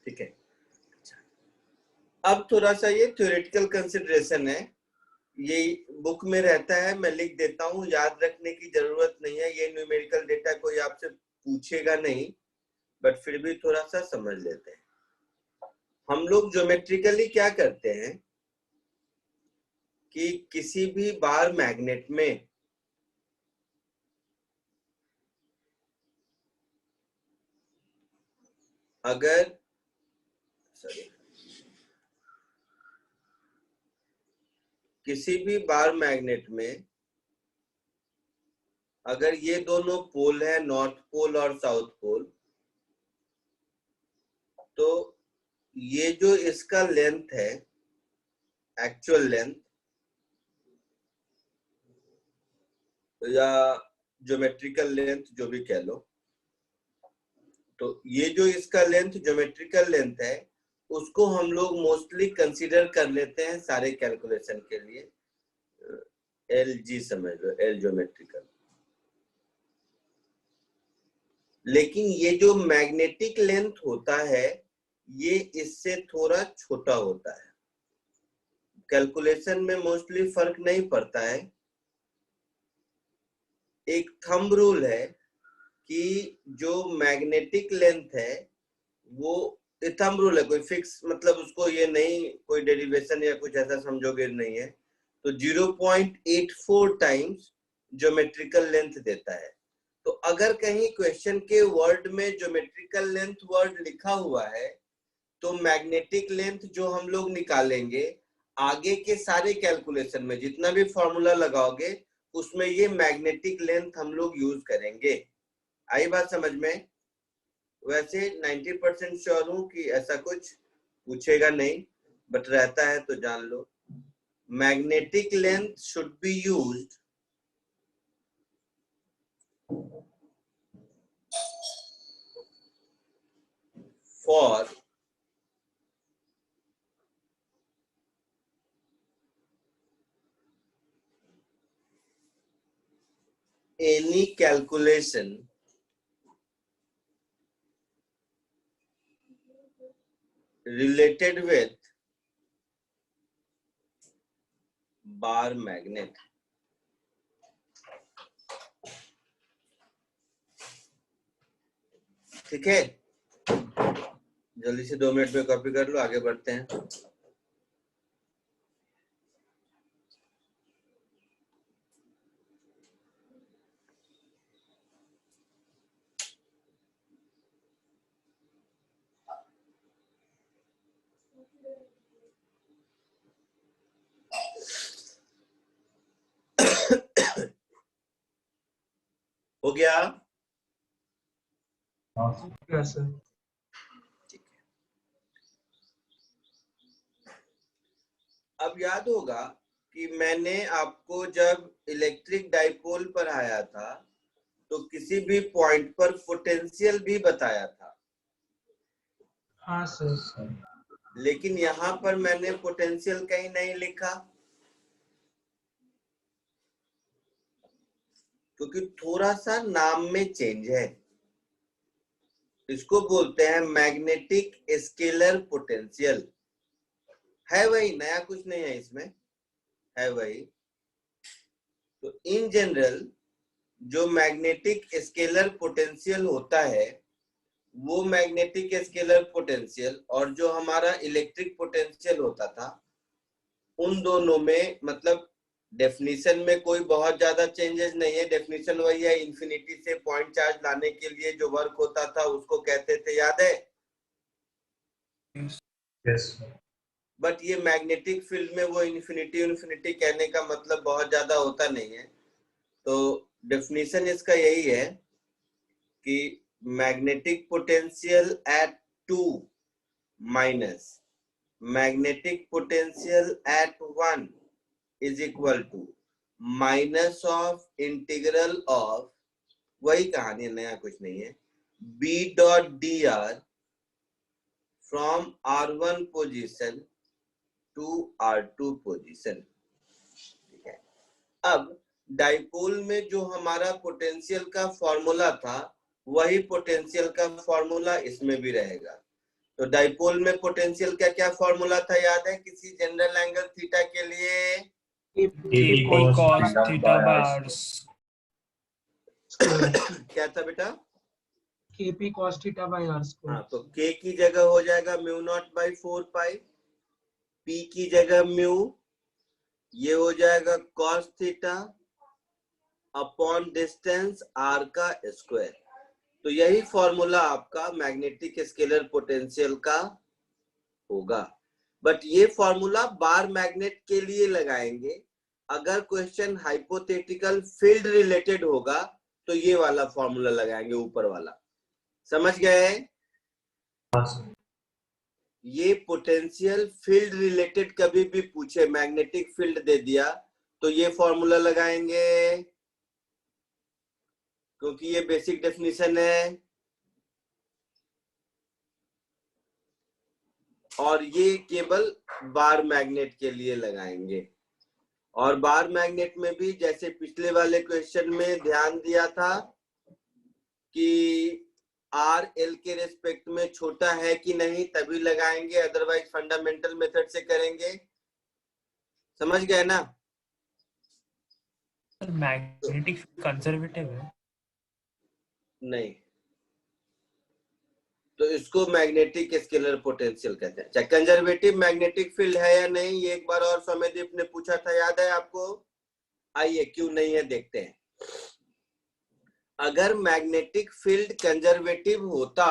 ठीक है। अब थोड़ा सा ये थ्योरेटिकल कंसिडरेशन है, ये बुक में रहता है, मैं लिख देता हूँ, याद रखने की जरूरत नहीं है। ये न्यूमेरिकल डेटा कोई आपसे पूछेगा नहीं, बट फिर भी थोड़ा सा समझ लेते हैं। हम लोग ज्योमेट्रिकली क्या करते हैं कि किसी भी बार मैग्नेट में अगर किसी भी बार मैग्नेट में अगर ये दोनों पोल है, नॉर्थ पोल और साउथ पोल, तो ये जो इसका लेंथ है, एक्चुअल लेंथ या ज्योमेट्रिकल लेंथ, जो भी कह लो, तो ये जो इसका लेंथ ज्योमेट्रिकल लेंथ है, उसको हम लोग मोस्टली कंसीडर कर लेते हैं सारे कैलकुलेशन के लिए। एल जी समझ लो, एल ज्योमेट्रिकल। लेकिन ये जो मैग्नेटिक लेंथ होता है, ये इससे थोड़ा छोटा होता है। कैलकुलेशन में मोस्टली फर्क नहीं पड़ता है। एक थंब रूल है कि जो मैग्नेटिक लेंथ है वो, थंब रूल है, कोई फिक्स मतलब उसको ये नहीं, कोई डेरिवेशन या कुछ ऐसा समझोगे नहीं है, तो 0.84 टाइम्स ज्योमेट्रिकल लेंथ देता है। तो अगर कहीं क्वेश्चन के वर्ड में ज्योमेट्रिकल लेंथ वर्ड लिखा हुआ है, तो मैग्नेटिक लेंथ जो हम लोग निकालेंगे आगे के सारे कैलकुलेशन में, जितना भी फॉर्मूला लगाओगे उसमें ये मैग्नेटिक लेंथ हम लोग यूज करेंगे। आई बात समझ में? वैसे 90% श्योर हूं कि ऐसा कुछ पूछेगा नहीं, बट रहता है तो जान लो। Magnetic length should be used for any calculation related with bar magnet। ठीक है? जल्दी से 2 मिनट में कॉपी कर लो, आगे बढ़ते हैं। हो गया? हाँ यस सर। अब याद होगा कि मैंने आपको जब इलेक्ट्रिक डाइपोल पर आया था तो किसी भी पॉइंट पर पोटेंशियल भी बताया था, हाँ सर। लेकिन यहाँ पर मैंने पोटेंशियल कहीं नहीं लिखा क्योंकि थोड़ा सा नाम में चेंज है। इसको बोलते हैं मैग्नेटिक स्केलर पोटेंशियल। है वही, नया कुछ नहीं है इसमें, है वही। तो इन जनरल जो मैग्नेटिक स्केलर पोटेंशियल होता है वो मैग्नेटिक स्केलर पोटेंशियल और जो हमारा इलेक्ट्रिक पोटेंशियल होता था उन दोनों में मतलब डेफिनेशन में कोई बहुत ज्यादा चेंजेस नहीं है। डेफिनेशन वही है, इंफिनिटी से पॉइंट चार्ज लाने के लिए जो वर्क होता था उसको कहते थे, याद है? यस बट ये मैग्नेटिक फील्ड में वो इंफिनिटी कहने का मतलब बहुत ज्यादा होता नहीं है। तो डेफिनेशन इसका यही है कि magnetic potential at 2 minus magnetic potential at 1 is equal to minus of integral of, वही कहानी, नया कुछ नहीं है, B dot dr from R1 position to R2 position. ठीक है। अब डाइपोल में जो हमारा पोटेंशियल का फॉर्मूला था वही पोटेंशियल का फॉर्मूला इसमें भी रहेगा। तो डाइपोल में पोटेंशियल का क्या फॉर्मूला था, याद है? किसी जनरल एंगल थीटा के लिए KP cos theta by r क्या था बेटा? KP cos theta by r square। हाँ, तो K की जगह हो जाएगा mu naught by 4 pi, P की जगह म्यू, ये हो जाएगा cos theta upon distance r का स्क्वायर। तो यही फॉर्मूला आपका मैग्नेटिक स्केलर पोटेंशियल का होगा। बट ये फॉर्मूला बार मैग्नेट के लिए लगाएंगे। अगर क्वेश्चन हाइपोथेटिकल फील्ड रिलेटेड होगा तो ये वाला फॉर्मूला लगाएंगे, ऊपर वाला। समझ गए? ये पोटेंशियल फील्ड रिलेटेड कभी भी पूछे, मैग्नेटिक फील्ड दे दिया तो ये फॉर्मूला लगाएंगे क्योंकि ये बेसिक डेफिनेशन है। और ये केवल बार मैग्नेट के लिए लगाएंगे। और बार मैग्नेट में भी जैसे पिछले वाले क्वेश्चन में ध्यान दिया था कि आर एल के रेस्पेक्ट में छोटा है कि नहीं तभी लगाएंगे, अदरवाइज फंडामेंटल मेथड से करेंगे। समझ गए ना? मैग्नेटिक कंजर्वेटिव है नहीं, तो इसको मैग्नेटिक स्केलर पोटेंशियल कहते हैं। अच्छा, कंजर्वेटिव मैग्नेटिक फील्ड है या नहीं, ये एक बार और सौम्यदीप ने पूछा था, याद है आपको? आइए, क्यों नहीं है देखते हैं। अगर मैग्नेटिक फील्ड कंजर्वेटिव होता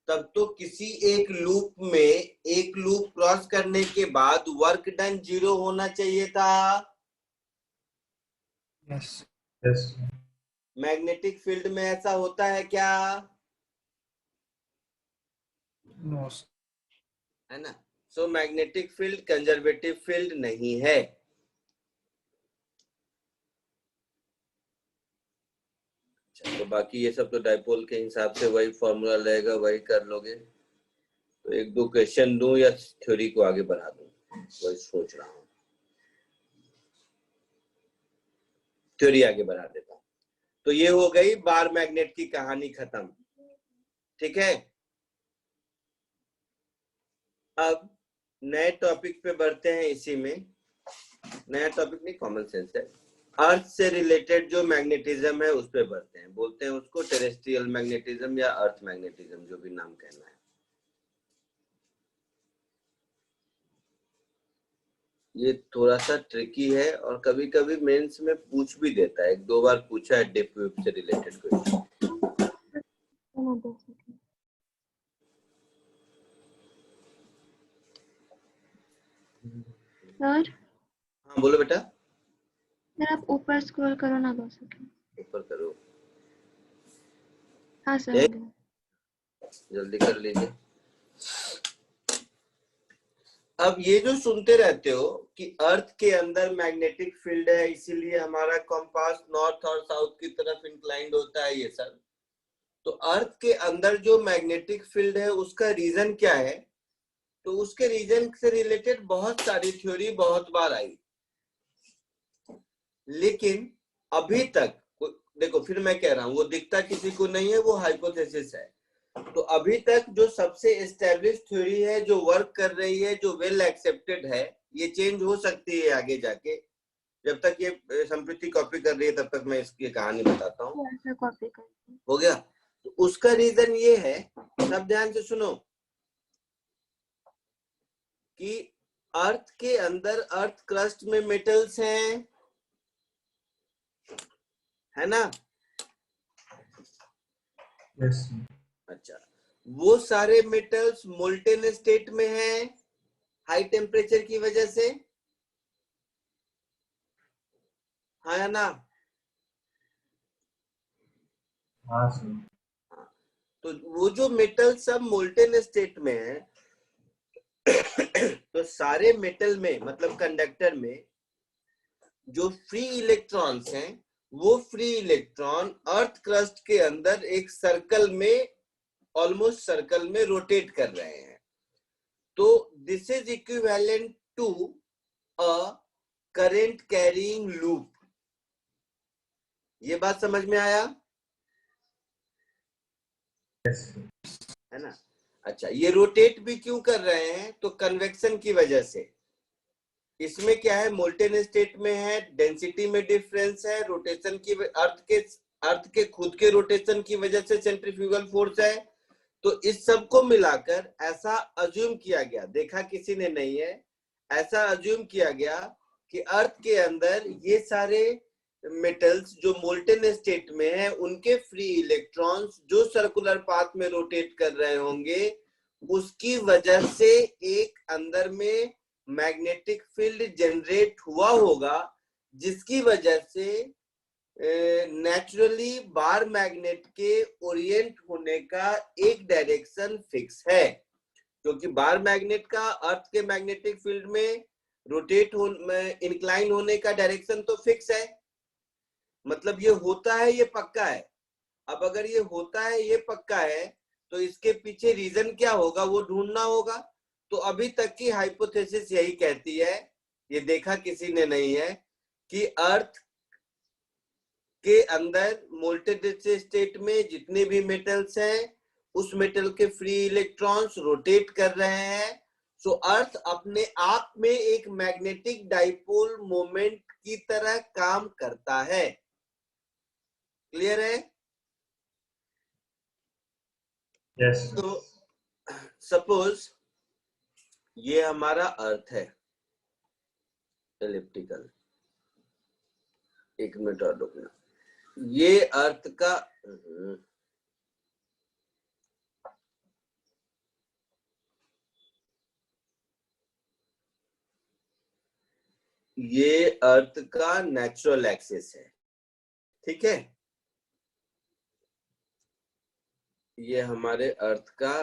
तब तो किसी एक लूप में एक लूप क्रॉस करने के बाद वर्क डन 0 होना चाहिए था। यस मैग्नेटिक फील्ड में ऐसा होता है क्या? नो है ना? So magnetic field conservative field नहीं है। तो बाकी ये सब तो डाइपोल के हिसाब से वही फॉर्मूला रहेगा, वही कर लोगे। तो एक दो क्वेश्चन दूं या थ्योरी को आगे बढ़ा दूं, वही सोच रहा हूँ। थ्योरी आगे बढ़ा देता हूँ। तो ये हो गई बार मैग्नेट की कहानी खत्म। ठीक है, अब नए टॉपिक पे बढ़ते हैं। इसी में नया टॉपिक नहीं, कॉमन सेंस है। अर्थ से रिलेटेड जो मैग्नेटिज्म है उस पे बढ़ते हैं। बोलते हैं उसको टेरेस्ट्रियल मैग्नेटिज्म या अर्थ मैग्नेटिज्म, जो भी नाम कहना है। ये थोड़ा सा ट्रिकी है और कभी कभी मेंस में पूछ भी देता है, 1-2 बार पूछा है डिप विप से रिलेटेड क्वेश्चन। सर हाँ बोलो बेटा। सर आप ऊपर स्क्रॉल करो ना 2 सेकंड। ऊपर करो, हाँ सर हो गया। जल्दी कर लीजिए। अब ये जो सुनते रहते हो कि अर्थ के अंदर मैग्नेटिक फील्ड है, इसीलिए हमारा कंपास नॉर्थ और साउथ की तरफ इंक्लाइंड होता है, ये सब तो अर्थ के अंदर जो मैग्नेटिक फील्ड है उसका रीजन क्या है, तो उसके रीजन से रिलेटेड बहुत सारी थ्योरी बहुत बार आई, लेकिन अभी तक देखो, फिर मैं कह रहा हूं वो दिखता किसी को नहीं है, वो हाइपोथेसिस है। तो अभी तक जो सबसे एस्टेब्लिश थ्योरी है, जो वर्क कर रही है, जो वेल एक्सेप्टेड है, ये चेंज हो सकती है आगे जाके। जब तक ये संप्रीति कॉपी कर रही है तब तक मैं इसकी कहानी बताता हूँ। हो गया? तो उसका रीजन ये है, सब ध्यान से सुनो, कि अर्थ के अंदर अर्थ क्रस्ट में मेटल्स हैं, है ना? Yes. अच्छा, वो सारे मेटल्स मोल्टेन स्टेट में हैं हाई टेम्परेचर की वजह से, है ना? हाँ सर। तो वो जो मेटल सब मोल्टेन स्टेट में है, तो सारे मेटल में मतलब कंडक्टर में जो फ्री इलेक्ट्रॉन्स हैं, वो फ्री इलेक्ट्रॉन अर्थ क्रस्ट के अंदर एक सर्कल में, ऑलमोस्ट सर्कल में रोटेट कर रहे हैं। तो this is equivalent to a current carrying loop. ये बात समझ में आया? Yes. है ना? अच्छा, ये रोटेट भी क्यों कर रहे हैं? तो कन्वेक्शन की वजह से। इसमें क्या है, मोल्टेन स्टेट में है, डेंसिटी में डिफरेंस है, रोटेशन की अर्थ के खुद के रोटेशन की वजह से सेंट्रीफ्यूगल फोर्स है। तो इस सब को मिलाकर ऐसा अज्यूम किया गया, देखा किसी ने नहीं है, ऐसा अज्यूम किया गया कि अर्थ के अंदर ये सारे मेटल्स जो मोल्टेन स्टेट में है, उनके फ्री इलेक्ट्रॉन्स जो सर्कुलर पाथ में रोटेट कर रहे होंगे, उसकी वजह से एक अंदर में मैग्नेटिक फील्ड जनरेट हुआ होगा, जिसकी वजह से नेचुरली बार मैग्नेट के ओरिएंट होने का एक डायरेक्शन फिक्स है, क्योंकि बार मैग्नेट का अर्थ के मैग्नेटिक फील्ड में रोटेट इंक्लाइन होने का डायरेक्शन तो फिक्स है, मतलब ये होता है, ये पक्का है। अब अगर ये होता है, ये पक्का है, तो इसके पीछे रीजन क्या होगा वो ढूंढना होगा। तो अभी तक की हाइपोथेसिस यही कहती है, ये देखा किसी ने नहीं है, कि अर्थ के अंदर मोल्टेन स्टेट में जितने भी मेटल्स हैं, उस मेटल के फ्री इलेक्ट्रॉन्स रोटेट कर रहे हैं। सो अर्थ अपने आप में एक मैग्नेटिक डाइपोल मोमेंट की तरह काम करता है। क्लियर है? Yes. तो सपोज ये हमारा अर्थ है एलिप्टिकल, 1 मिनट और रुकना, ये अर्थ का ये अर्थ का नेचुरल एक्सिस है, ठीक है? ये हमारे अर्थ का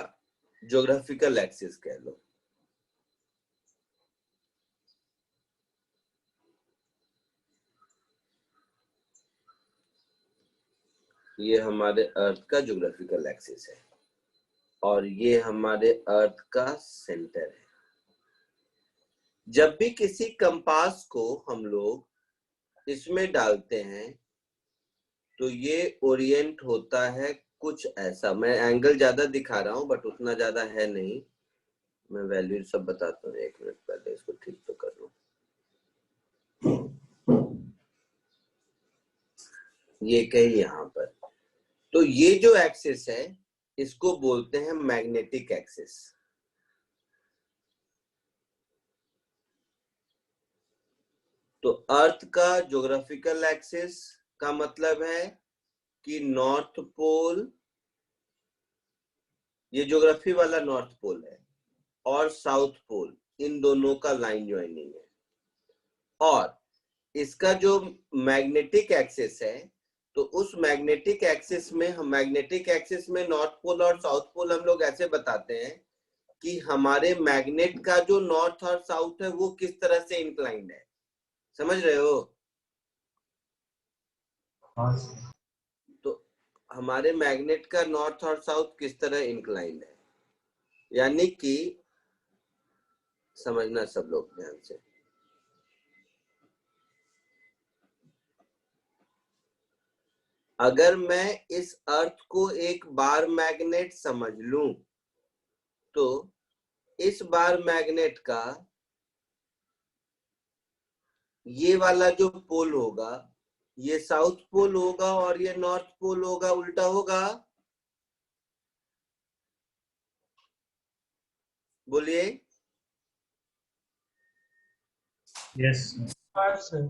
ज्योग्राफिकल एक्सिस कह लो। ये हमारे अर्थ का ज्योग्राफिकल एक्सिस है और ये हमारे अर्थ का सेंटर है। जब भी किसी कंपास को हम लोग इसमें डालते हैं तो ये ओरिएंट होता है कुछ ऐसा। मैं एंगल ज्यादा दिखा रहा हूं बट उतना ज्यादा है नहीं, मैं वैल्यू सब बताता हूँ। 1 मिनट पहले इसको ठीक तो कर लूं। ये कहीं यहाँ पर, तो ये जो एक्सिस है इसको बोलते हैं मैग्नेटिक एक्सिस। तो अर्थ का ज्योग्राफिकल एक्सिस का मतलब है कि नॉर्थ पोल, ये ज्योग्राफी वाला नॉर्थ पोल है, और साउथ पोल, इन दोनों का लाइन ज्वाइनिंग है। और इसका जो मैग्नेटिक एक्सिस है, तो उस मैग्नेटिक एक्सिस में नॉर्थ पोल और साउथ पोल हम लोग ऐसे बताते हैं कि हमारे मैग्नेट का जो नॉर्थ और साउथ है वो किस तरह से इंक्लाइंड है। समझ रहे हो? हाँ सर। तो हमारे मैग्नेट का नॉर्थ और साउथ किस तरह इंक्लाइंड है, यानी कि समझना सब लोग ध्यान से। अगर मैं इस अर्थ को एक बार मैग्नेट समझ लूं, तो इस बार मैग्नेट का ये वाला जो पोल होगा, ये साउथ पोल होगा और ये नॉर्थ पोल होगा, उल्टा होगा। बोलिए। Yes sir.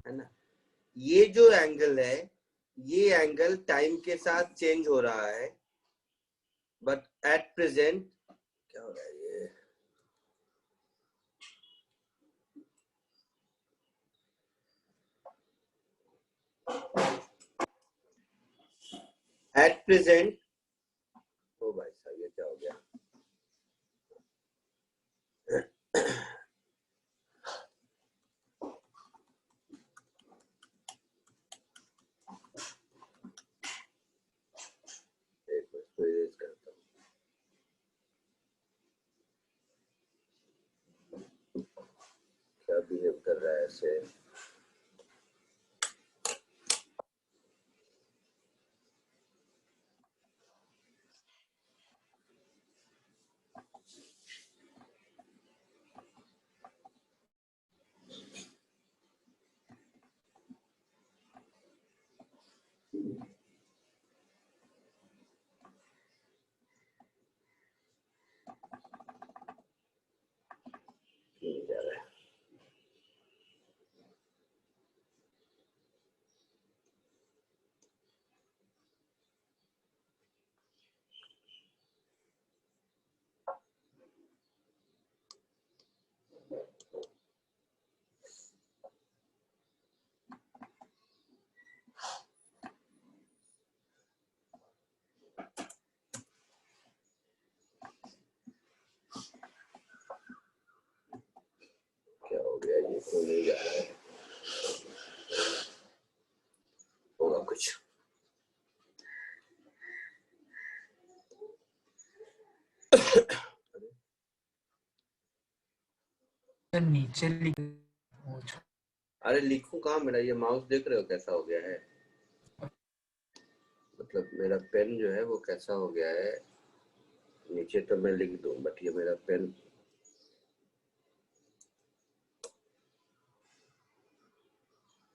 है ना? ये जो एंगल है, ये एंगल टाइम के साथ चेंज हो रहा है, बट एट प्रेजेंट क्या हो रहा है ये, एट प्रेजेंट, ओ भाई साहब ये क्या हो गया, एक मिनट तो erase करता हूँ। क्या बिहेव कर रहा है ऐसे? नहीं जा रहा है। क्या हो गया, ये क्यों नहीं जा रहा है? होगा कुछ। सर नीचे लिख अरे लिखूं कहाँ, मेरा ये माउस देख रहे हो कैसा हो गया है, मतलब मेरा पेन जो है वो कैसा हो गया है। नीचे तो मैं लिख दूं, बट ये मेरा पेन,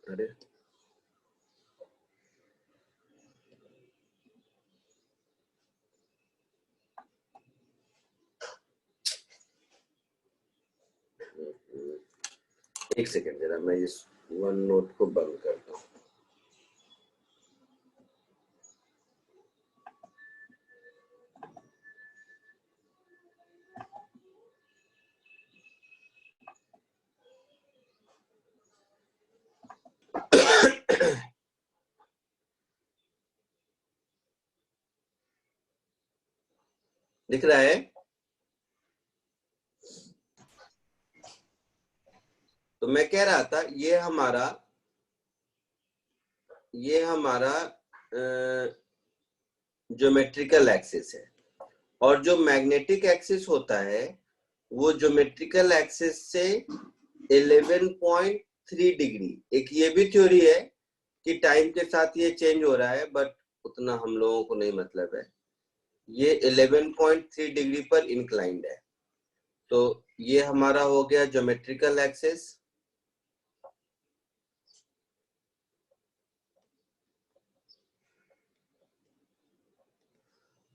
अरे एक सेकेंड जरा, मैं इस वन नोट को बंद करता हूँ। दिख रहा है? तो मैं कह रहा था ये हमारा ज्योमेट्रिकल एक्सिस है, और जो मैग्नेटिक एक्सिस होता है वो ज्योमेट्रिकल एक्सिस से 11.3 डिग्री, एक ये भी थ्योरी है कि टाइम के साथ ये चेंज हो रहा है, बट उतना हम लोगों को नहीं मतलब है। ये 11.3 डिग्री पर इंक्लाइंड है। तो ये हमारा हो गया ज्योमेट्रिकल एक्सिस,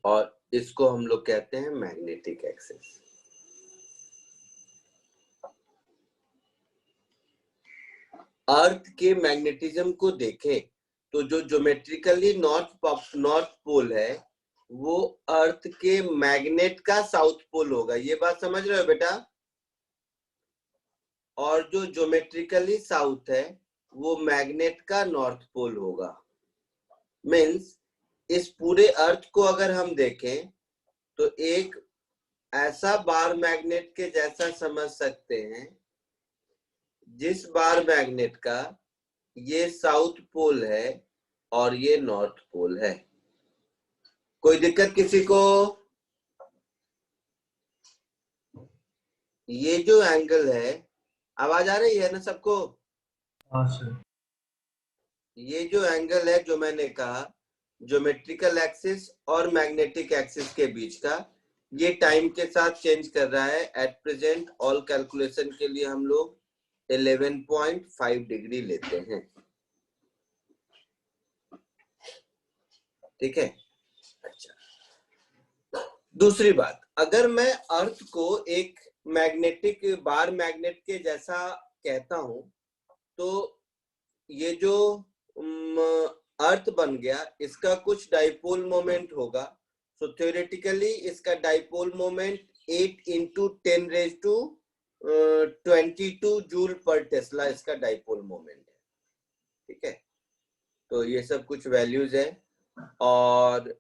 और इसको हम लोग कहते हैं मैग्नेटिक एक्सिस। अर्थ के मैग्नेटिज्म को देखें तो जो ज्योमेट्रिकली नॉर्थ पोल है वो अर्थ के मैग्नेट का साउथ पोल होगा। ये बात समझ रहे हो बेटा? और जो ज्योमेट्रिकली साउथ है वो मैग्नेट का नॉर्थ पोल होगा। मीन्स इस पूरे अर्थ को अगर हम देखें तो एक ऐसा बार मैग्नेट के जैसा समझ सकते हैं जिस बार मैग्नेट का ये साउथ पोल है और ये नॉर्थ पोल है। कोई दिक्कत किसी को? ये जो एंगल है, आवाज आ रही है ना सबको? हाँ सर। ये जो एंगल है जो मैंने कहा ज्योमेट्रिकल एक्सिस और मैग्नेटिक एक्सिस के बीच का, ये टाइम के साथ चेंज कर रहा है। एट प्रेजेंट ऑल कैलकुलेशन के लिए हम लोग 11.5 डिग्री लेते हैं। ठीक है? अच्छा, दूसरी बात, अगर मैं अर्थ को एक मैग्नेटिक बार मैग्नेट के जैसा कहता हूं तो ये जो अर्थ बन गया इसका कुछ डाइपोल मोमेंट होगा। सो थ्योरेटिकली इसका dipole moment 8 into 10 raised to 22 joule पर टेस्ला इसका डाइपोल मोमेंट है। ठीक है? तो ये सब कुछ वैल्यूज है। और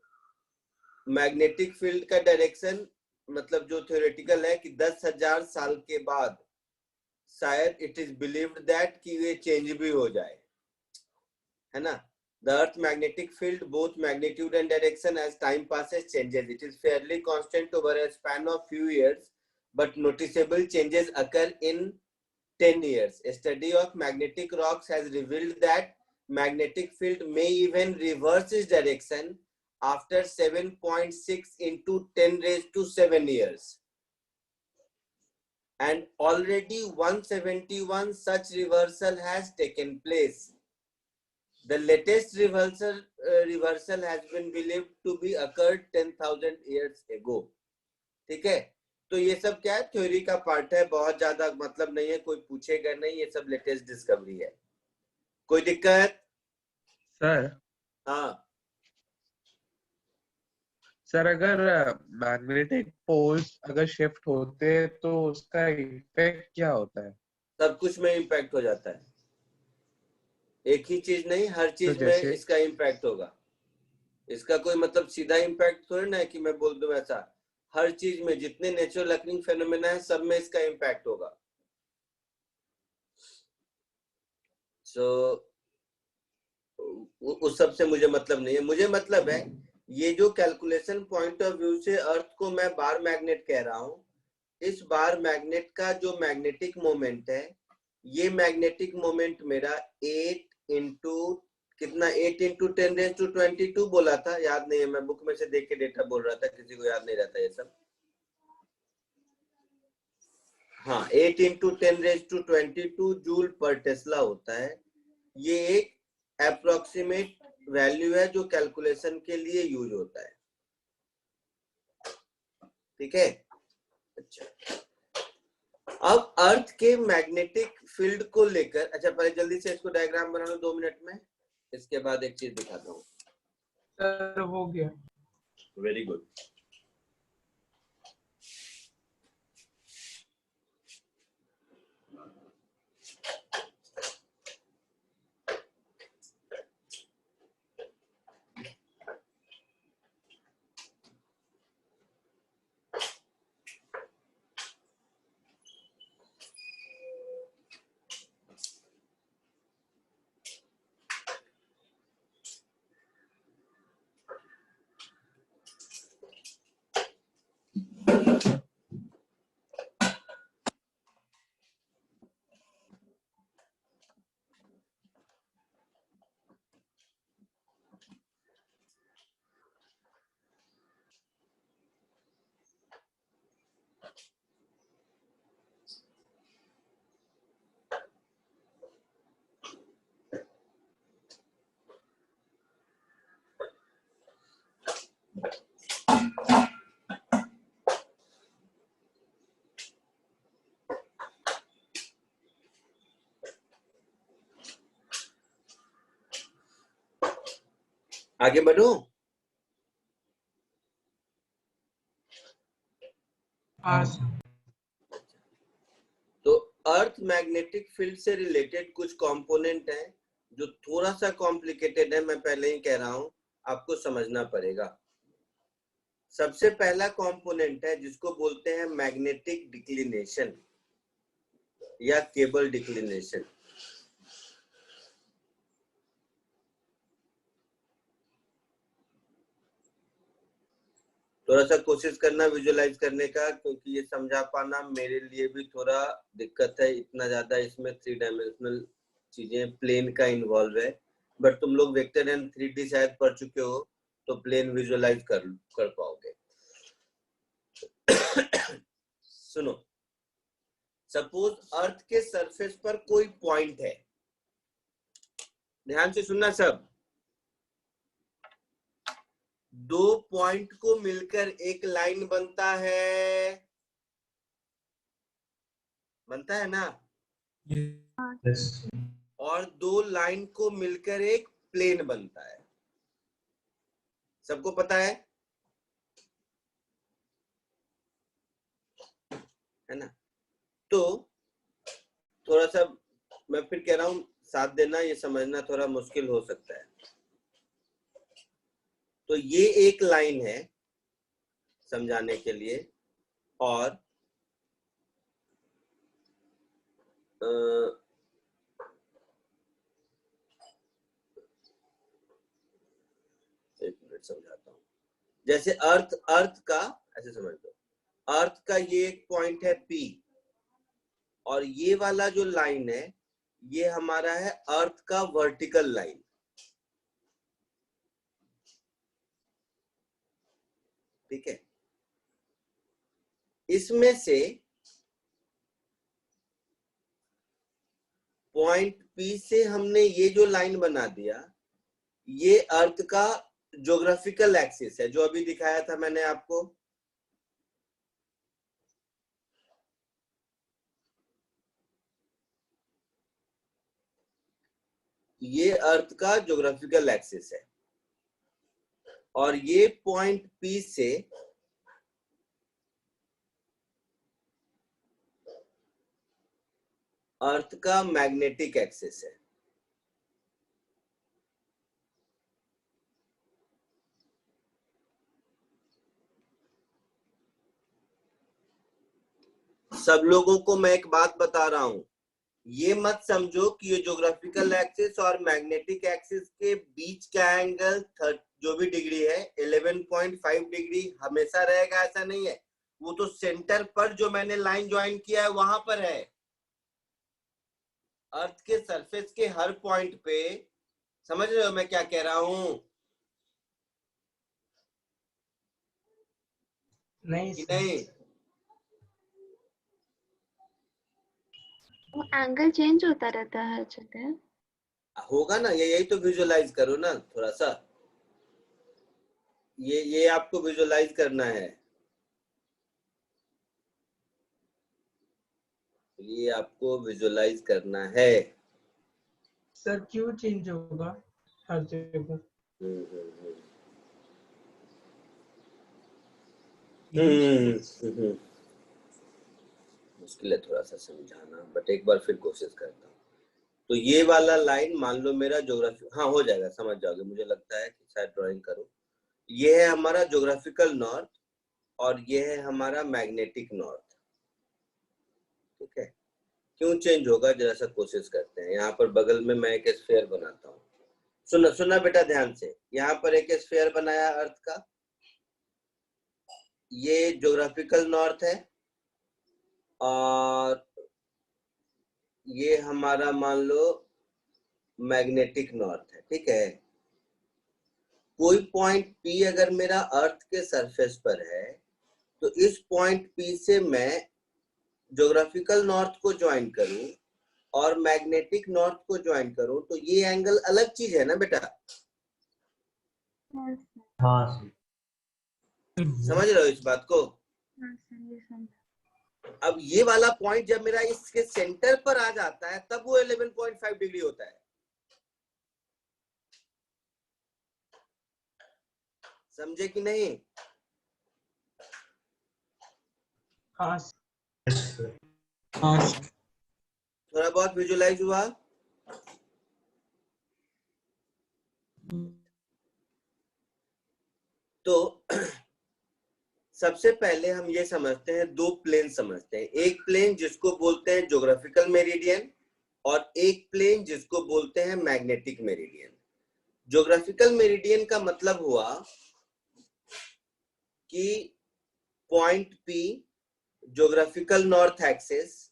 मैग्नेटिक फील्ड का डायरेक्शन मतलब जो थ्योरेटिकल है कि 10,000 साल के बाद शायद इट इज बिलीव्ड दैट कि ये चेंज भी हो जाए, है ना? The Earth magnetic field, both magnitude and direction, as time passes, changes. It is fairly constant over a span of few years, but noticeable changes occur in 10 years. A study of magnetic rocks has revealed that magnetic field may even reverse its direction after 7.6 into 10 raised to 7 years. And already 171 such reversal has taken place. The latest reversal has been believed to be occurred 10,000 years ago. ठीक है? तो ये सब क्या है? थ्योरी का पार्ट है, बहुत ज्यादा मतलब नहीं है, कोई पूछेगा नहीं, ये सब लेटेस्ट डिस्कवरी है। कोई दिक्कत? सर हाँ सर, अगर मैग्नेटिक पोल्स अगर शिफ्ट होते हैं तो उसका इफेक्ट क्या होता है? सब कुछ में इम्पैक्ट हो जाता है, एक ही चीज नहीं, हर चीज तो में जैसे इसका इम्पैक्ट होगा। इसका कोई मतलब सीधा इम्पैक्ट थोड़ी ना है कि मैं बोल दूं ऐसा। हर चीज में जितने नेचुरल अकरिंग फेनोमेना है सब में इसका इम्पैक्ट होगा। सो उस सब से मुझे मतलब नहीं है। मुझे मतलब है ये जो कैलकुलेशन पॉइंट ऑफ व्यू से अर्थ को मैं बार मैग्नेट कह रहा हूं, इस बार मैग्नेट का जो मैग्नेटिक मोमेंट है, ये मैग्नेटिक मोमेंट मेरा 8 into कितना 8 into 10 raised to 22 बोला था, याद नहीं है, मैं बुक में से देख के डेटा बोल रहा था, किसी को याद नहीं रहता ये सब। हाँ, 8 into 10 raised to 22 जूल पर टेस्ला होता है। ये एक अप्रोक्सीमेट वैल्यू है जो कैलकुलेशन के लिए यूज होता है। ठीक है? अच्छा, अब अर्थ के मैग्नेटिक फील्ड को लेकर, अच्छा पहले जल्दी से इसको डायग्राम बना लो 2 मिनट में, इसके बाद एक चीज दिखाता हूँ। सर हो गया। Very good. आगे बढ़ो। हाँ सर। तो अर्थ मैग्नेटिक फील्ड से रिलेटेड कुछ कंपोनेंट हैं जो थोड़ा सा कॉम्प्लिकेटेड है, मैं पहले ही कह रहा हूं, आपको समझना पड़ेगा। सबसे पहला कंपोनेंट है जिसको बोलते हैं मैग्नेटिक डिक्लिनेशन या केबल डिक्लिनेशन। थोड़ा सा कोशिश करना विजुअलाइज करने का, क्योंकि ये समझा पाना मेरे लिए भी थोड़ा दिक्कत है। इतना ज्यादा इसमें 3 डायमेंशनल चीजें, प्लेन का इन्वॉल्व है, बट तुम लोग वेक्टर एंड 3D शायद पढ़ चुके हो, तो प्लेन विजुअलाइज कर पाओगे। सुनो, सपोज अर्थ के सरफेस पर कोई पॉइंट है, ध्यान से सुनना सब। 2 पॉइंट को मिलकर एक लाइन बनता है ना, यस। और 2 लाइन को मिलकर एक प्लेन बनता है। सबको पता है ना? तो थोड़ा सा मैं फिर कह रहा हूं, साथ देना, ये समझना थोड़ा मुश्किल हो सकता है। तो ये एक लाइन है समझाने के लिए, और एक मिनट समझाता हूं। जैसे अर्थ का ऐसे समझ लो, अर्थ का ये एक पॉइंट है P, और ये वाला जो लाइन है ये हमारा है अर्थ का वर्टिकल लाइन। ठीक है, इसमें से पॉइंट P से हमने ये जो लाइन बना दिया, ये अर्थ का ज्योग्राफिकल एक्सिस है, जो अभी दिखाया था मैंने आपको। ये अर्थ का ज्योग्राफिकल एक्सिस है, और ये पॉइंट P से अर्थ का मैग्नेटिक एक्सिस है। सब लोगों को मैं एक बात बता रहा हूं, ये मत समझो कि ये ज्योग्राफिकल एक्सिस और मैग्नेटिक एक्सिस के बीच का एंगल जो भी डिग्री है 11.5 डिग्री हमेशा रहेगा, ऐसा नहीं है। वो तो सेंटर पर जो मैंने लाइन ज्वाइन किया है वहां पर है। अर्थ के सरफेस के हर पॉइंट पे, समझ रहे हो मैं क्या कह रहा हूं? नहीं, वो एंगल चेंज होता रहता है हर जगह। होगा ना, यही तो विजुअलाइज करो ना थोड़ा सा, ये आपको विजुअलाइज करना है, ये आपको विजुअलाइज करना है। सर क्यों चेंज होगा हर जगह? मुश्किल है थोड़ा सा समझाना, बट एक बार फिर कोशिश करता हूँ। तो ये वाला लाइन मान लो मेरा ज्योग्राफी, हाँ हो जाएगा, समझ जाओगे, मुझे लगता है कि शायद ड्राइंग करो। ये है हमारा ज्योग्राफिकल नॉर्थ, और ये है हमारा मैग्नेटिक नॉर्थ। ठीक है, क्यों चेंज होगा जरा सा कोशिश करते हैं। यहाँ पर बगल में मैं एक स्फीयर बनाता हूँ, सुनना बेटा ध्यान से। यहाँ पर एक स्फीयर बनाया अर्थ का, ये ज्योग्राफिकल नॉर्थ है, और ये हमारा मान लो मैग्नेटिक नॉर्थ है। ठीक है, कोई पॉइंट P अगर मेरा अर्थ के सरफेस पर है, तो इस पॉइंट P से मैं ज्योग्राफिकल नॉर्थ को ज्वाइन करूं और मैग्नेटिक नॉर्थ को ज्वाइन करूं, तो ये एंगल अलग चीज है ना बेटा? हाँ सर। समझ रहे हो इस बात को? अब ये वाला पॉइंट जब मेरा इसके सेंटर पर आ जाता है, तब वो 11.5 डिग्री होता है। समझे कि नहीं? हाँ Yes, sir. हाँ सर। थोड़ा बहुत विजुलाइज हुआ? तो सबसे पहले हम ये समझते हैं, दो प्लेन समझते हैं। एक प्लेन जिसको बोलते हैं ज्योग्राफिकल मेरिडियन और एक प्लेन जिसको बोलते हैं मैग्नेटिक मेरिडियन। ज्योग्राफिकल मेरिडियन का मतलब हुआ कि point P geographical north axis,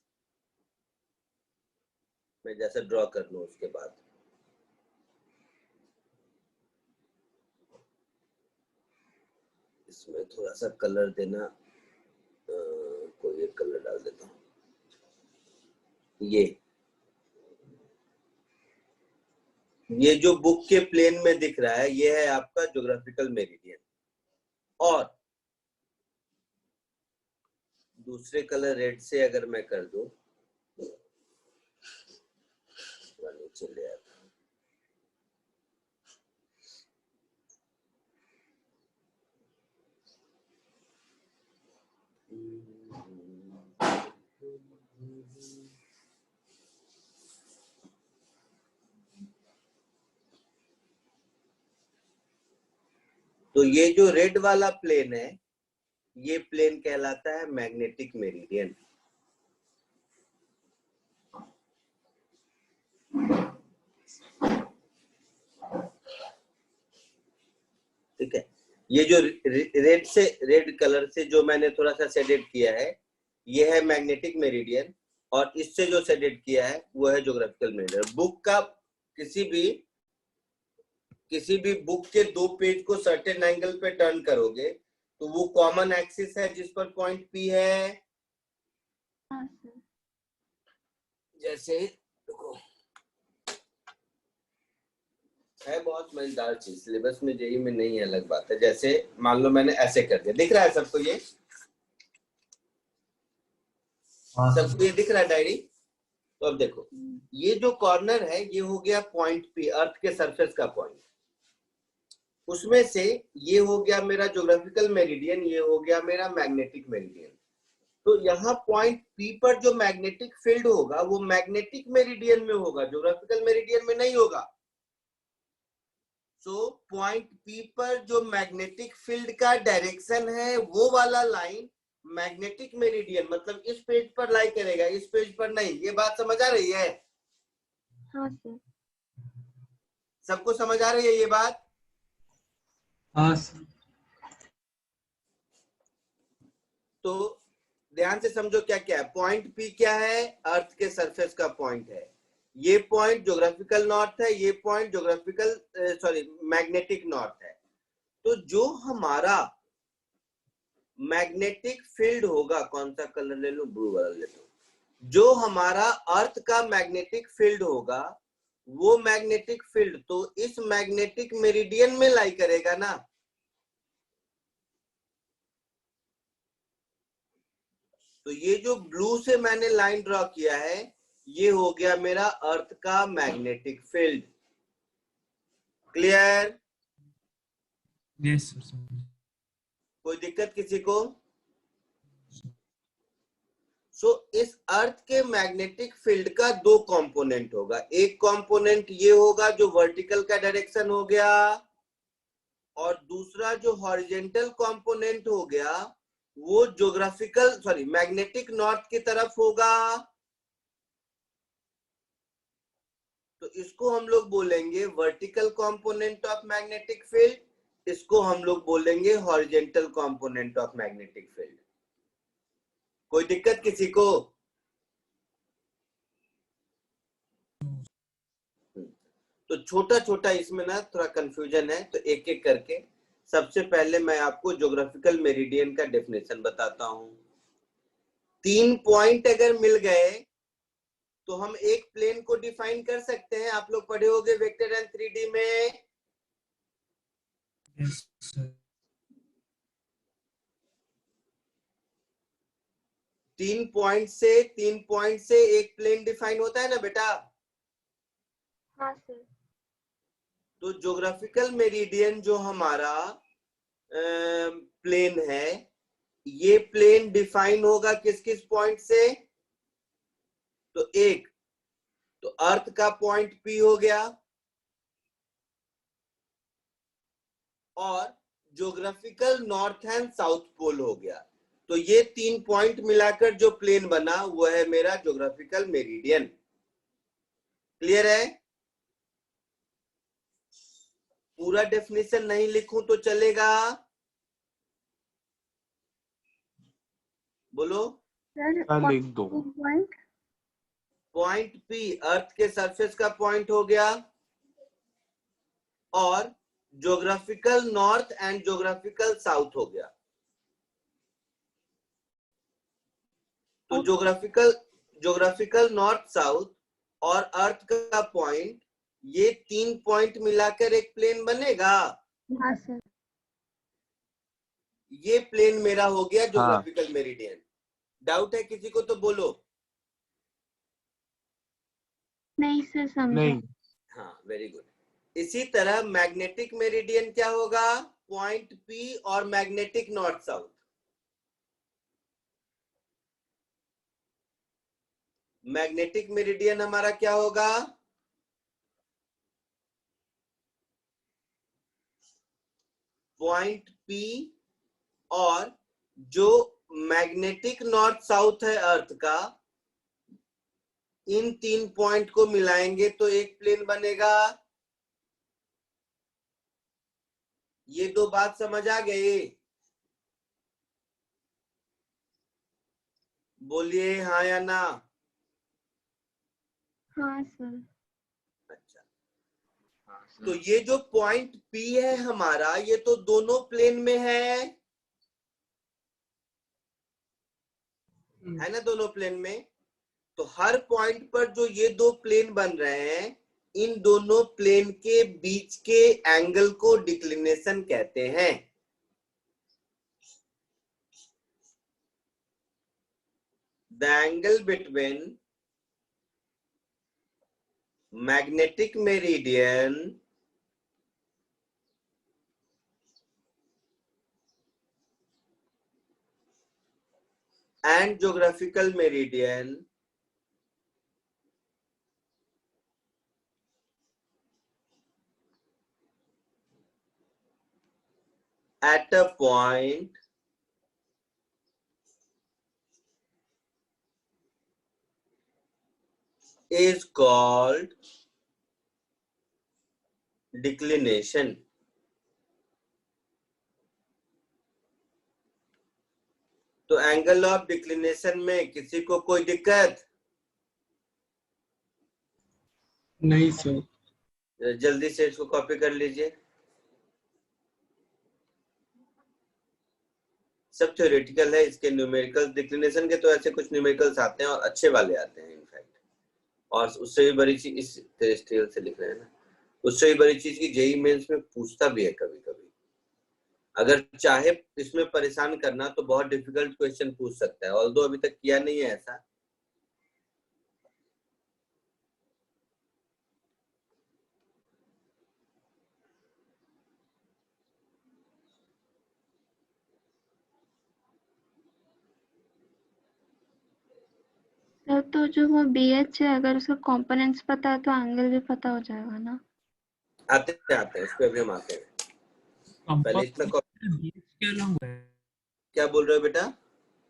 मैं जैसे ड्रॉ कर लूं उसके बाद इसमें थोड़ा सा कलर देना, कोई एक कलर डाल देता हूं। ये जो बुक के प्लेन में दिख रहा है ये है आपका ज्योग्राफिकल मेरिडियन। और दूसरे कलर रेड से अगर मैं कर दूं, नीचे ले आता हूं। तो ये जो रेड वाला प्लेन है, ये प्लेन कहलाता है मैग्नेटिक मेरिडियन। ठीक है, ये जो रेड कलर से जो मैंने थोड़ा सा शेडेड किया है, ये है मैग्नेटिक मेरिडियन, और इससे जो शेडेड किया है वो है ज्योग्राफिकल मेरिडियन। बुक का किसी भी बुक के दो पेज को सर्टेन एंगल पे टर्न करोगे तो वो कॉमन एक्सिस है जिस पर पॉइंट पी है। हाँ सर। जैसे देखो, है बहुत मजेदार चीज, सिलेबस में जेई में नहीं है, अलग बात है। जैसे मान लो मैंने ऐसे कर दिया, दिख रहा है सबको ये? हाँ, sir. सबको ये दिख रहा है डायरी? तो अब देखो, ये जो कॉर्नर है ये हो गया पॉइंट पी, अर्थ के सरफेस का पॉइंट। उसमें से ये हो गया मेरा ज्योग्राफिकल मेरिडियन, ये हो गया मेरा मैग्नेटिक मेरिडियन। तो यहाँ पॉइंट पी पर जो मैग्नेटिक फील्ड होगा वो मैग्नेटिक मेरिडियन में होगा, ज्योग्राफिकल मेरिडियन में नहीं होगा। सो पॉइंट पी पर जो मैग्नेटिक फील्ड का डायरेक्शन है वो वाला लाइन मैग्नेटिक मेरिडियन, मतलब इस पेज पर लाई करेगा, इस पेज पर नहीं। ये बात समझ आ रही है? हाँ सर। सबको समझ आ रही है ये बात? हाँ सर। तो ध्यान से समझो क्या क्या है। पॉइंट पी क्या है? अर्थ के सरफेस का पॉइंट है। ये पॉइंट ज्योग्राफिकल नॉर्थ है, ये पॉइंट मैग्नेटिक नॉर्थ है। तो जो हमारा मैग्नेटिक फील्ड होगा, कौन सा कलर ले लूं, ब्लू वाला ले लूं, जो हमारा अर्थ का मैग्नेटिक फील्ड होगा वो मैग्नेटिक फील्ड तो इस मैग्नेटिक मेरिडियन में लाई करेगा ना। तो ये जो ब्लू से मैंने लाइन ड्रॉ किया है ये हो गया मेरा अर्थ का magnetic field. Clear? Yes sir. कोई दिक्कत किसी को? सो इस अर्थ के मैग्नेटिक फील्ड का दो कंपोनेंट होगा। एक कंपोनेंट ये होगा जो वर्टिकल का डायरेक्शन हो गया, और दूसरा जो हॉरिजॉन्टल कंपोनेंट हो गया वो मैग्नेटिक नॉर्थ की तरफ होगा। तो इसको हम लोग बोलेंगे vertical component of magnetic field, इसको हम लोग बोलेंगे horizontal component of magnetic field. कोई दिक्कत किसी को? तो छोटा छोटा इसमें ना थोड़ा कंफ्यूजन है, तो एक एक करके सबसे पहले मैं आपको ज्योग्राफिकल मेरिडियन का डेफिनेशन बताता हूं। 3 पॉइंट अगर मिल गए तो हम एक प्लेन को डिफाइन कर सकते हैं। आप लोग पढ़े होंगे वेक्टर एंड 3D में। Yes sir. 3 पॉइंट से एक प्लेन डिफाइन होता है ना बेटा? हाँ सर। तो ज्योग्राफिकल मेरिडियन जो हमारा प्लेन है, ये प्लेन डिफाइन होगा किस किस पॉइंट से? तो एक तो अर्थ का पॉइंट पी हो गया, और geographical north and south pole हो गया। तो ये 3 पॉइंट मिलाकर जो प्लेन बना वो है मेरा ज्योग्राफिकल मेरिडियन। क्लियर है? पूरा डेफिनेशन नहीं लिखूं तो चलेगा? बोलो। सर लिख दो। पॉइंट पॉइंट पी अर्थ के सरफेस का पॉइंट हो गया, और geographical north and geographical south हो गया। तो ज्योग्राफिकल नॉर्थ साउथ और अर्थ का पॉइंट, ये 3 पॉइंट मिलाकर एक प्लेन बनेगा। हाँ सर। ये प्लेन मेरा हो गया ज्योग्राफिकल मेरिडियन। डाउट है किसी को तो बोलो। नहीं सर समझा। नहीं। हाँ, वेरी गुड। इसी तरह मैग्नेटिक मेरिडियन क्या होगा? पॉइंट पी और magnetic north south. Magnetic meridian हमारा क्या होगा? पॉइंट पी और जो मैग्नेटिक नॉर्थ साउथ है अर्थ का, इन 3 पॉइंट को मिलाएंगे तो एक प्लेन बनेगा। ये 2 बात समझ आ गए? बोलिए हाँ या ना। हाँ सर। अच्छा, तो ये जो पॉइंट पी है हमारा, ये तो दोनों प्लेन में है ना? दोनों प्लेन में। तो हर पॉइंट पर जो ये 2 प्लेन बन रहे हैं, इन दोनों प्लेन के बीच के एंगल को डिक्लिनेशन कहते हैं। The angle between magnetic meridian and geographical meridian at a point is called declination. तो एंगल ऑफ डिक्लिनेशन में किसी को कोई दिक्कत? नहीं सर। जल्दी से इसको कॉपी कर लीजिए। सब थ्योरेटिकल है, इसके न्यूमेरिकल डिक्लिनेशन के तो ऐसे कुछ न्यूमेरिकल्स आते हैं और अच्छे वाले आते हैं इनफैक्ट। और उससे भी बड़ी चीज इस टेरेस्ट्रियल से लिख रहे हैं ना, उससे भी बड़ी चीज की जेई मेंस में पूछता भी है कभी कभी। अगर चाहे इसमें परेशान करना तो बहुत डिफिकल्ट क्वेश्चन पूछ सकता है, ऑल्दो अभी तक किया नहीं है ऐसा। सर तो जो वो BH है, अगर उसका कंपोनेंट्स पता है तो एंगल भी पता हो जाएगा ना? आते हैं उस पर अभी हम आते हैं। पहले इतना BH के अलॉन्ग होता है। क्या बोल रहे हो बेटा?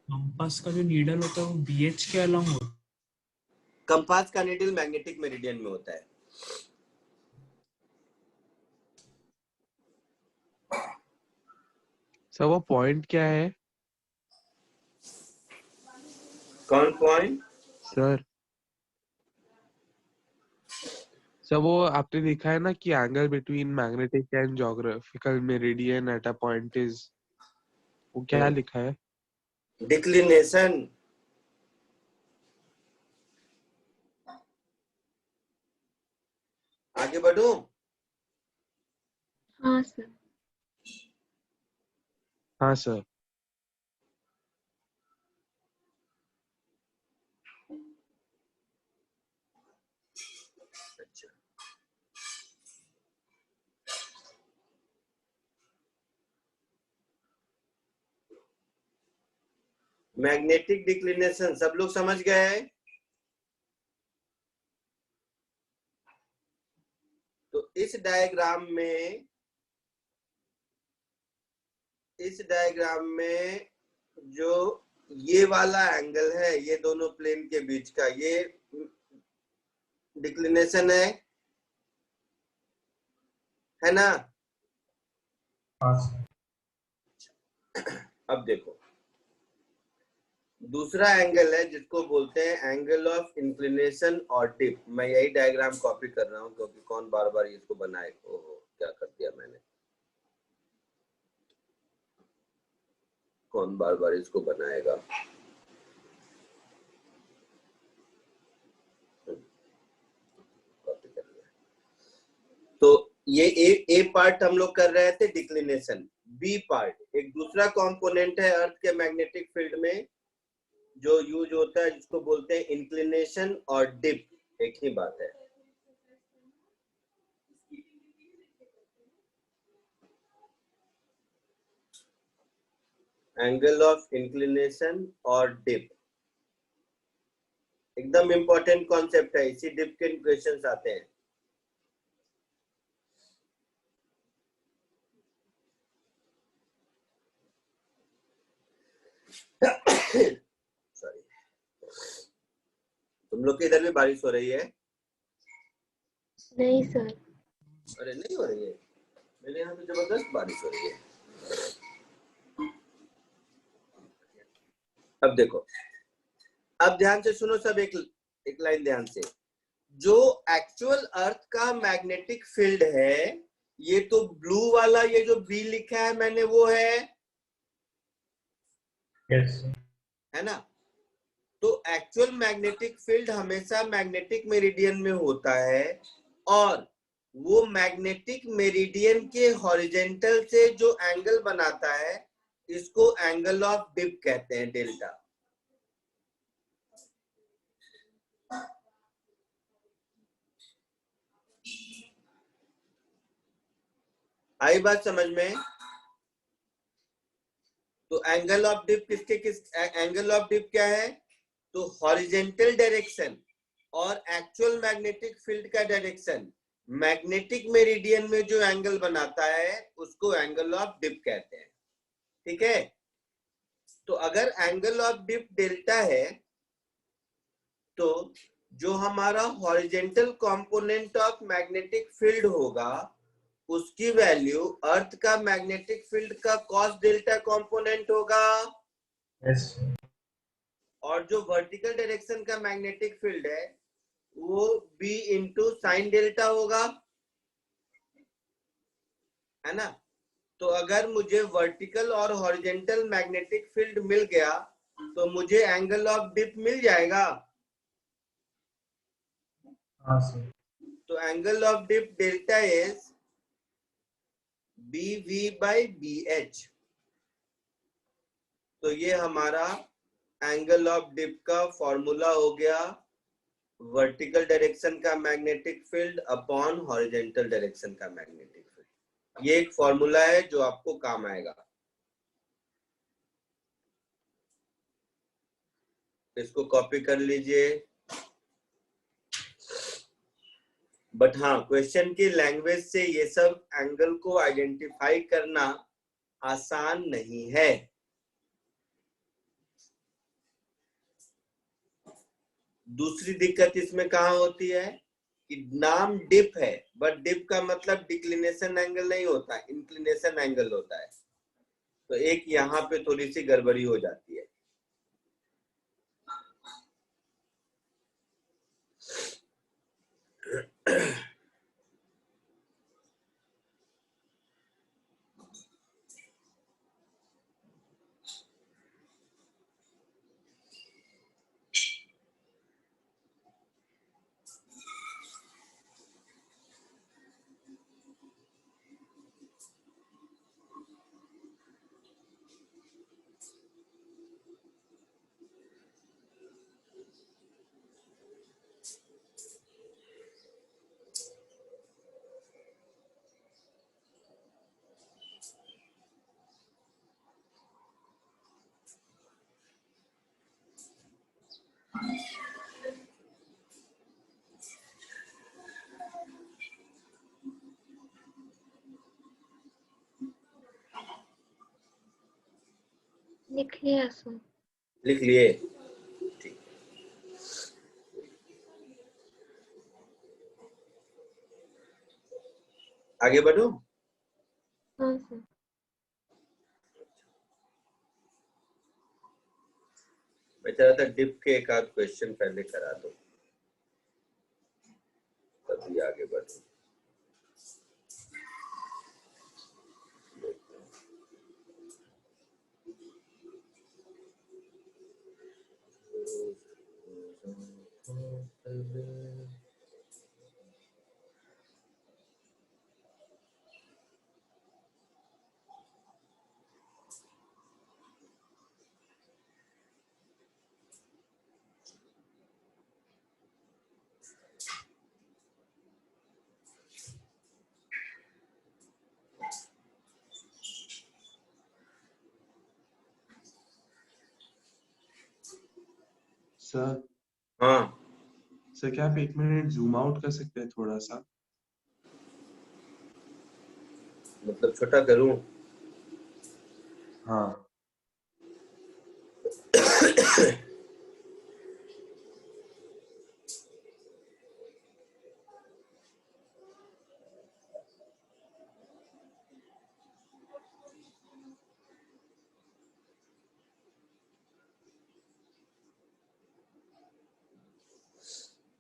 कंपास का जो नीडल होता है वो BH के अलॉन्ग होता है। कंपास का नीडल मैग्नेटिक मेरिडियन में होता है। सर वो पॉइंट क्या है? कौन पॉइंट? सर वो आपने लिखा है ना कि angle between magnetic and geographical meridian at a point is, वो क्या लिखा है? डिक्लिनेशन। आगे बढ़ूं? हाँ सर। हाँ सर। अच्छा, मैग्नेटिक डिक्लिनेशन सब लोग समझ गए हैं? तो इस डायग्राम में जो ये वाला एंगल है, ये दोनों प्लेन के बीच का, ये डिक्लिनेशन है ना? हाँ सर। अब देखो, दूसरा एंगल है जिसको बोलते हैं एंगल ऑफ इंक्लिनेशन और डिप। मैं यही डायग्राम कॉपी कर रहा हूं क्योंकि कौन बार बार इसको बनाए। ओहो, क्या कर दिया मैंने, कौन बार बार इसको बनाएगा। कॉपी कर लिया। तो ये ए पार्ट हम लोग कर रहे थे डिक्लिनेशन। बी पार्ट एक दूसरा कंपोनेंट है अर्थ के मैग्नेटिक फील्ड में जो यूज होता है, जिसको बोलते हैं इंक्लिनेशन और डिप, एक ही बात है। एंगल ऑफ इंक्लिनेशन और डिप एकदम इंपॉर्टेंट कॉन्सेप्ट है, इसी डिप के क्वेश्चंस आते हैं। सॉरी, तुम लोग के इधर भी बारिश हो रही है? नहीं सर। अरे नहीं हो रही है, मेरे यहाँ तो जबरदस्त बारिश हो रही है। अब देखो, अब ध्यान से सुनो सब, एक लाइन ध्यान से। जो एक्चुअल अर्थ का मैग्नेटिक फील्ड है, ये तो ब्लू वाला, ये जो बी लिखा है मैंने, वो है ना? तो एक्चुअल मैग्नेटिक फील्ड हमेशा मैग्नेटिक मेरिडियन में होता है, और वो मैग्नेटिक मेरिडियन के हॉरिजेंटल से जो एंगल बनाता है, इसको एंगल ऑफ डिप कहते हैं, डेल्टा। आई बात समझ में? तो angle of dip angle of dip क्या है? तो हॉरिजेंटल डायरेक्शन और एक्चुअल मैग्नेटिक फील्ड का डायरेक्शन मैग्नेटिक मेरिडियन में जो एंगल बनाता है, उसको एंगल ऑफ डिप कहते हैं। ठीक है? तो अगर एंगल ऑफ डिप डेल्टा है, तो जो हमारा horizontal component of magnetic field होगा, उसकी वैल्यू अर्थ का मैग्नेटिक फील्ड का कॉस डेल्टा कंपोनेंट होगा। और जो वर्टिकल डायरेक्शन का मैग्नेटिक फील्ड है, वो b इंटू साइन डेल्टा होगा, है ना? तो अगर मुझे वर्टिकल और हॉरिजेंटल मैग्नेटिक फील्ड मिल गया, तो मुझे एंगल ऑफ डिप मिल जाएगा। हाँ सर। तो angle of dip delta is bv by bh। तो ये हमारा एंगल ऑफ डिप का फॉर्मूला हो गया, वर्टिकल डायरेक्शन का magnetic field upon horizontal direction का मैग्नेटिक फील्ड। ये एक फॉर्मूला है जो आपको काम आएगा, इसको कॉपी कर लीजिए। बट हाँ, क्वेश्चन की लैंग्वेज से ये सब एंगल को आइडेंटिफाई करना आसान नहीं है। दूसरी दिक्कत इसमें कहाँ होती है कि नाम डिप है, बट डिप का मतलब डिक्लिनेशन एंगल नहीं होता, इंक्लिनेशन एंगल होता है। तो एक यहाँ पे थोड़ी सी गड़बड़ी हो जाती है। लिख लिया सर। लिख लिए? ठीक। आगे बढ़ो। हाँ सर। मैं चाह रहा था डिप के एक आध क्वेश्चन पहले करा दो, तभी आगे बढ़ो। सर हाँ, सर क्या आप 1 मिनट जूम आउट कर सकते हैं थोड़ा सा? मतलब छोटा करूं? हाँ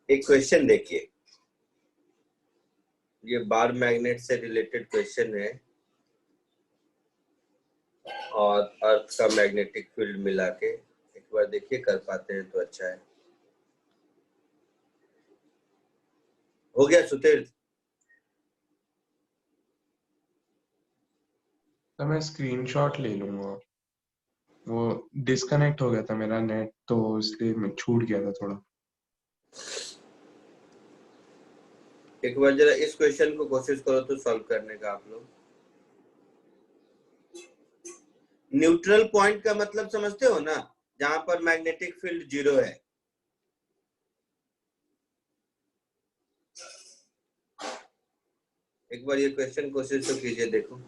एक क्वेश्चन देखिए, ये बार मैग्नेट से रिलेटेड क्वेश्चन है और अर्थ का मैग्नेटिक फील्ड मिला के। एक बार देखिए, कर पाते हैं तो अच्छा है। हो गया सुतीर्थ? तो मैं स्क्रीनशॉट ले लूंगा। वो डिस्कनेक्ट हो गया था मेरा नेट, तो इसलिए मैं छूट गया था थोड़ा। एक बार जरा इस क्वेश्चन को कोशिश करो तो सॉल्व करने का आप लोग। न्यूट्रल पॉइंट का मतलब समझते हो ना, जहां पर मैग्नेटिक फील्ड 0 है। एक बार ये क्वेश्चन कोशिश तो कीजिए, देखो।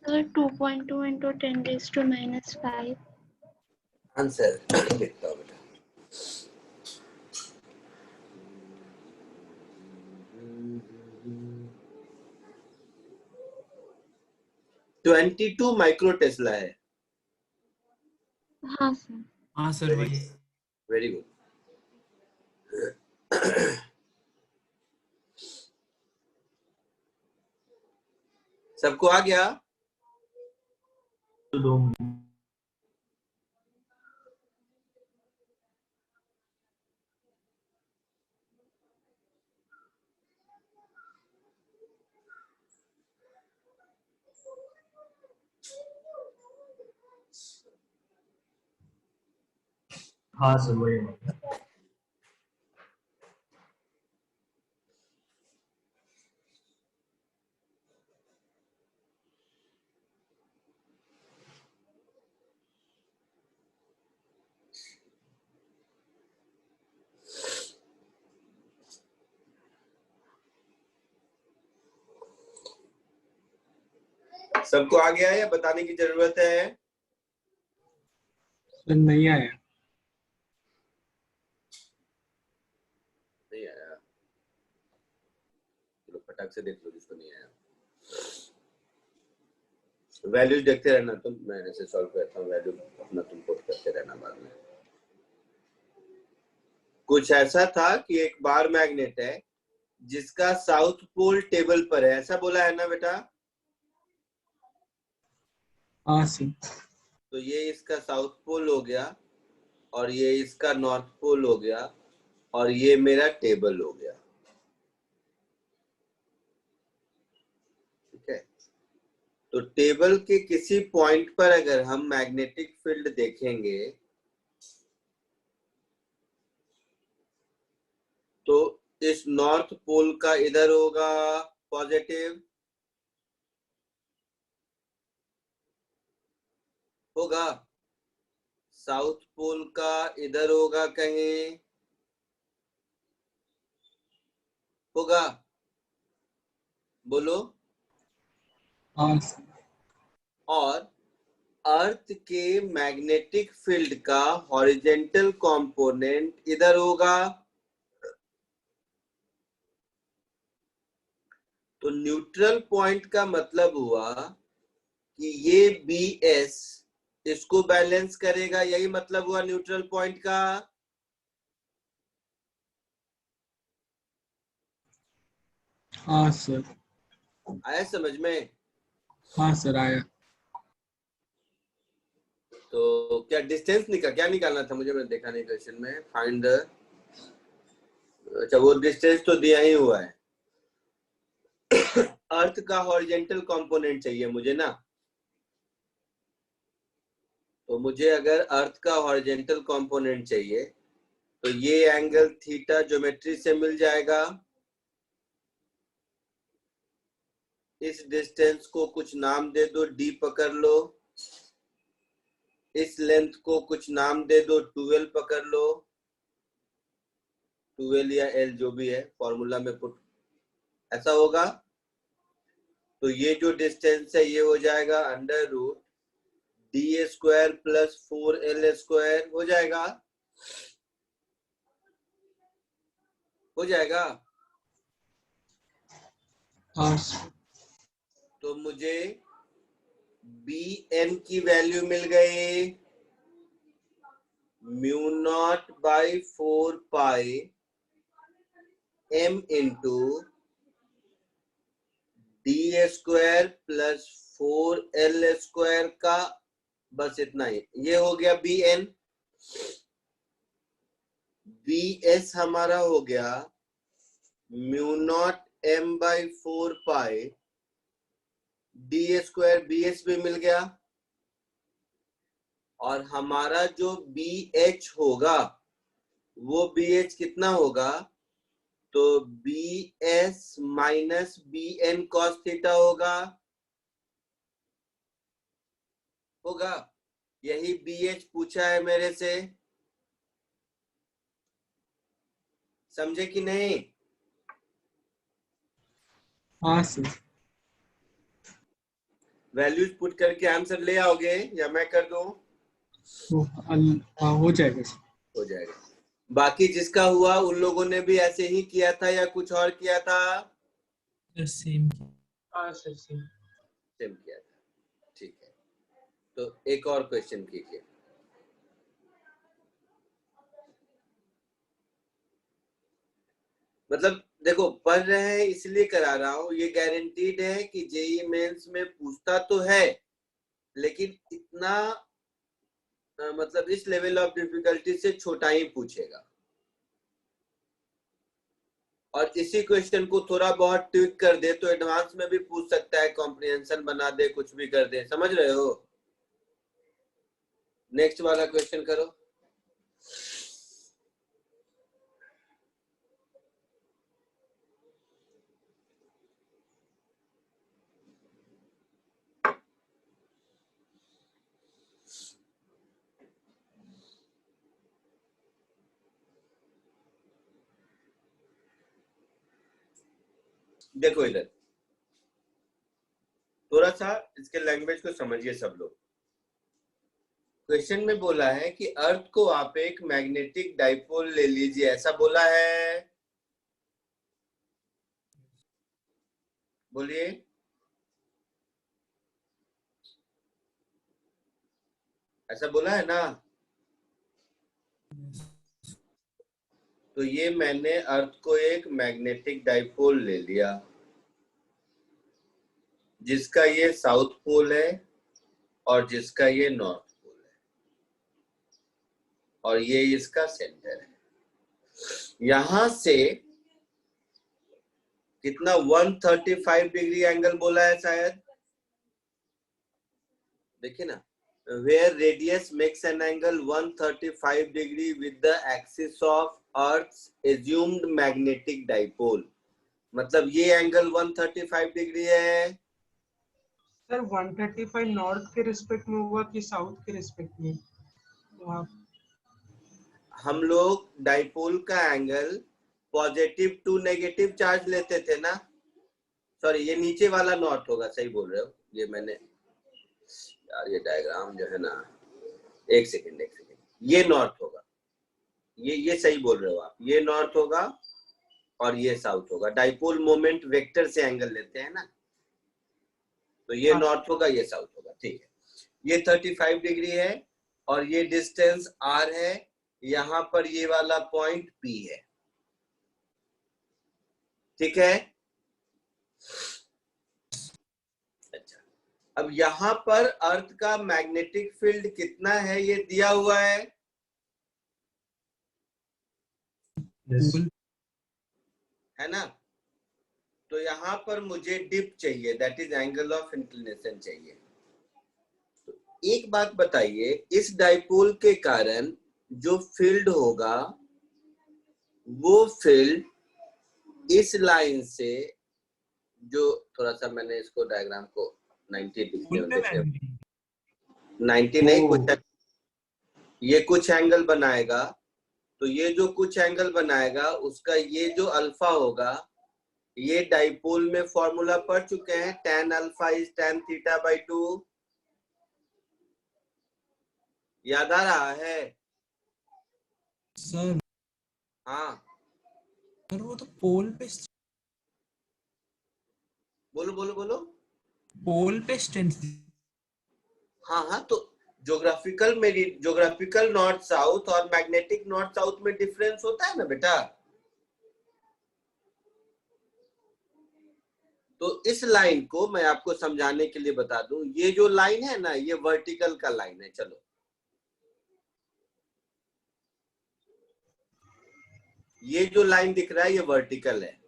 Sir 2.2 into 10 raised to minus 5. Answer लिखता हूँ बेटा। $22 माइक्रो टेस्ला है। हाँ सर। हाँ सर वही। Very good. सबको आ गया? तो 2 हाँ सर वही है। सबको आ गया या बताने की जरूरत है? सर नहीं आया। नहीं आया? चलो फटाक से देख लो जिसको नहीं आया। वैल्यूज देखते रहना तुम, मैं ऐसे सॉल्व करता हूँ। वैल्यू अपना तुम पुट करते रहना बाद में। कुछ ऐसा था कि एक बार मैग्नेट है जिसका साउथ पोल टेबल पर है, ऐसा बोला है ना बेटा? हाँ सर। तो ये इसका साउथ पोल हो गया और ये इसका नॉर्थ पोल हो गया और ये मेरा टेबल हो गया। ठीक है, तो टेबल के किसी पॉइंट पर अगर हम मैग्नेटिक फील्ड देखेंगे तो इस नॉर्थ पोल का इधर होगा पॉजिटिव, होगा साउथ पोल का इधर होगा कहीं, होगा? बोलो। हाँ सर। और अर्थ के मैग्नेटिक फील्ड का हॉरिजेंटल कंपोनेंट इधर होगा। तो न्यूट्रल पॉइंट का मतलब हुआ कि ये बी एस इसको बैलेंस करेगा, यही मतलब हुआ न्यूट्रल पॉइंट का। हाँ सर। आया समझ में? हाँ सर आया। तो क्या डिस्टेंस क्या निकालना था मुझे? मैंने देखा नहीं क्वेश्चन में। फाइंड, अच्छा वो डिस्टेंस तो दिया ही हुआ है। अर्थ का हॉरिजेंटल कंपोनेंट चाहिए मुझे ना, तो मुझे अगर अर्थ का हॉरिजेंटल कंपोनेंट चाहिए तो ये एंगल थीटा ज्योमेट्री से मिल जाएगा। इस डिस्टेंस को कुछ नाम दे दो, डी पकड़ लो। इस लेंथ को कुछ नाम दे दो, 12 पकड़ लो। 12 या एल जो भी है फॉर्मूला में पुट, ऐसा होगा। तो ये जो डिस्टेंस है ये हो जाएगा under root D square plus 4l square हो जाएगा, हो जाएगा। हाँ सर। तो मुझे बी एन की वैल्यू मिल गई mu naught by 4 pi M into D square plus 4l square का, बस इतना ही। ये हो गया बी एन। बी एस हमारा हो गया mu naught M by 4 pi D square, B S भी मिल गया। और हमारा जो बी एच होगा वो बी एच कितना होगा? तो B S minus B N cos theta होगा, होगा। यही बी एच पूछा है मेरे से, समझे कि नहीं? हाँ सर। वैल्यूज पुट करके आंसर ले आओगे या मैं कर दूं? हो जाएगा सर। हो जाएगा। बाकी जिसका हुआ उन लोगों ने भी ऐसे ही किया था या कुछ और किया था? सेम। हाँ सर सेम। सेम किया था, ठीक है। तो एक और क्वेश्चन कीजिए। मतलब देखो, पढ़ रहे हैं इसलिए करा रहा हूं, ये गारंटीड है कि जेई मेंस में पूछता तो है, लेकिन इतना मतलब इस लेवल ऑफ डिफिकल्टी से छोटा ही पूछेगा। और इसी क्वेश्चन को थोड़ा बहुत ट्विक कर दे तो एडवांस में भी पूछ सकता है, कॉम्प्रिहेंशन बना दे, कुछ भी कर दे। समझ रहे हो? नेक्स्ट वाला क्वेश्चन करो। देखो इधर थोड़ा सा इसके लैंग्वेज को समझिए सब लोग। क्वेश्चन में बोला है कि अर्थ को आप एक मैग्नेटिक डाइपोल ले लीजिए, ऐसा बोला है। बोलिए। ऐसा बोला है ना? तो ये मैंने अर्थ को एक मैग्नेटिक डाइपोल ले लिया, जिसका ये साउथ पोल है और जिसका ये नॉर्थ पोल है, और ये इसका सेंटर है। यहां से कितना 135 डिग्री एंगल बोला है शायद, देखिए ना, where radius makes an angle 135 degree with the axis of Earth's assumed magnetic dipole। मतलब ये एंगल 135 डिग्री है। सर 135 नॉर्थ के रिस्पेक्ट में हुआ कि साउथ के रिस्पेक्ट में? हम लोग डाइपोल का angle positive to negative charge लेते थे ना। सॉरी, ये नीचे वाला नॉर्थ होगा, सही बोल रहे हो। ये मैंने यार ये डायग्राम जो है ना, एक सेकेंड, ये नॉर्थ होगा, ये सही बोल रहे हो आप, ये नॉर्थ होगा और ये साउथ होगा। डाइपोल मोमेंट वेक्टर से एंगल लेते हैं ना, तो ये नॉर्थ होगा, ये साउथ होगा, ठीक है। ये 35 डिग्री है और ये डिस्टेंस r है। यहां पर ये वाला पॉइंट P है, ठीक है। अच्छा, अब यहां पर अर्थ का मैग्नेटिक फील्ड कितना है ये दिया हुआ है, Yes. है ना। तो यहां पर मुझे डिप चाहिए, that is angle of inclination चाहिए। तो एक बात बताइए, इस डाइपोल के कारण जो फील्ड होगा वो फील्ड इस लाइन से, जो थोड़ा सा मैंने इसको डायग्राम को 90 डिग्री में देखे, 90 नहीं, कुछ ये कुछ एंगल बनाएगा। तो ये जो कुछ एंगल बनाएगा उसका ये जो अल्फा होगा, ये डाइपोल में फॉर्मूला पढ़ चुके हैं, tan alpha is tan theta by 2। याद आ रहा है सर? हाँ सर वो तो पोल पे, बोलो बोलो बोलो। पोल पे स्ट्रेंथ। हाँ, तो ज्योग्राफिकल नॉर्थ साउथ और मैग्नेटिक नॉर्थ साउथ में डिफरेंस होता है ना बेटा। तो इस लाइन को मैं आपको समझाने के लिए बता दूं, ये जो लाइन है ना, ये वर्टिकल का लाइन है। चलो, ये जो लाइन दिख रहा है ये वर्टिकल है।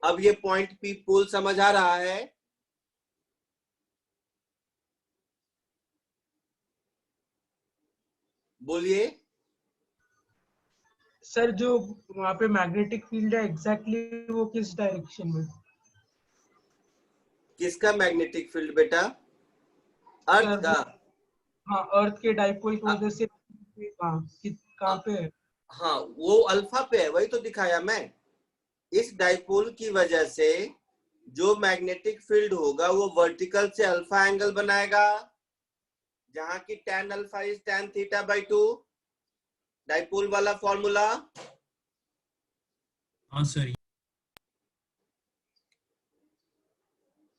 अब ये पॉइंट P पोल समझ आ रहा है? बोलिए। सर जो वहाँ पे मैग्नेटिक फील्ड है एग्जैक्टली वो किस डायरेक्शन में? किसका मैग्नेटिक फील्ड बेटा? अर्थ का। हाँ, अर्थ के डाइपोल की वजह से। हाँ, कहाँ पे है? हाँ, वो अल्फा पे है, वही तो दिखाया मैं। इस डाइपोल की वजह से जो मैग्नेटिक फील्ड होगा वो वर्टिकल से अल्फा एंगल बनाएगा, जहां की tan alpha is tan theta by 2, dipole वाला फॉर्मूला। हाँ सर।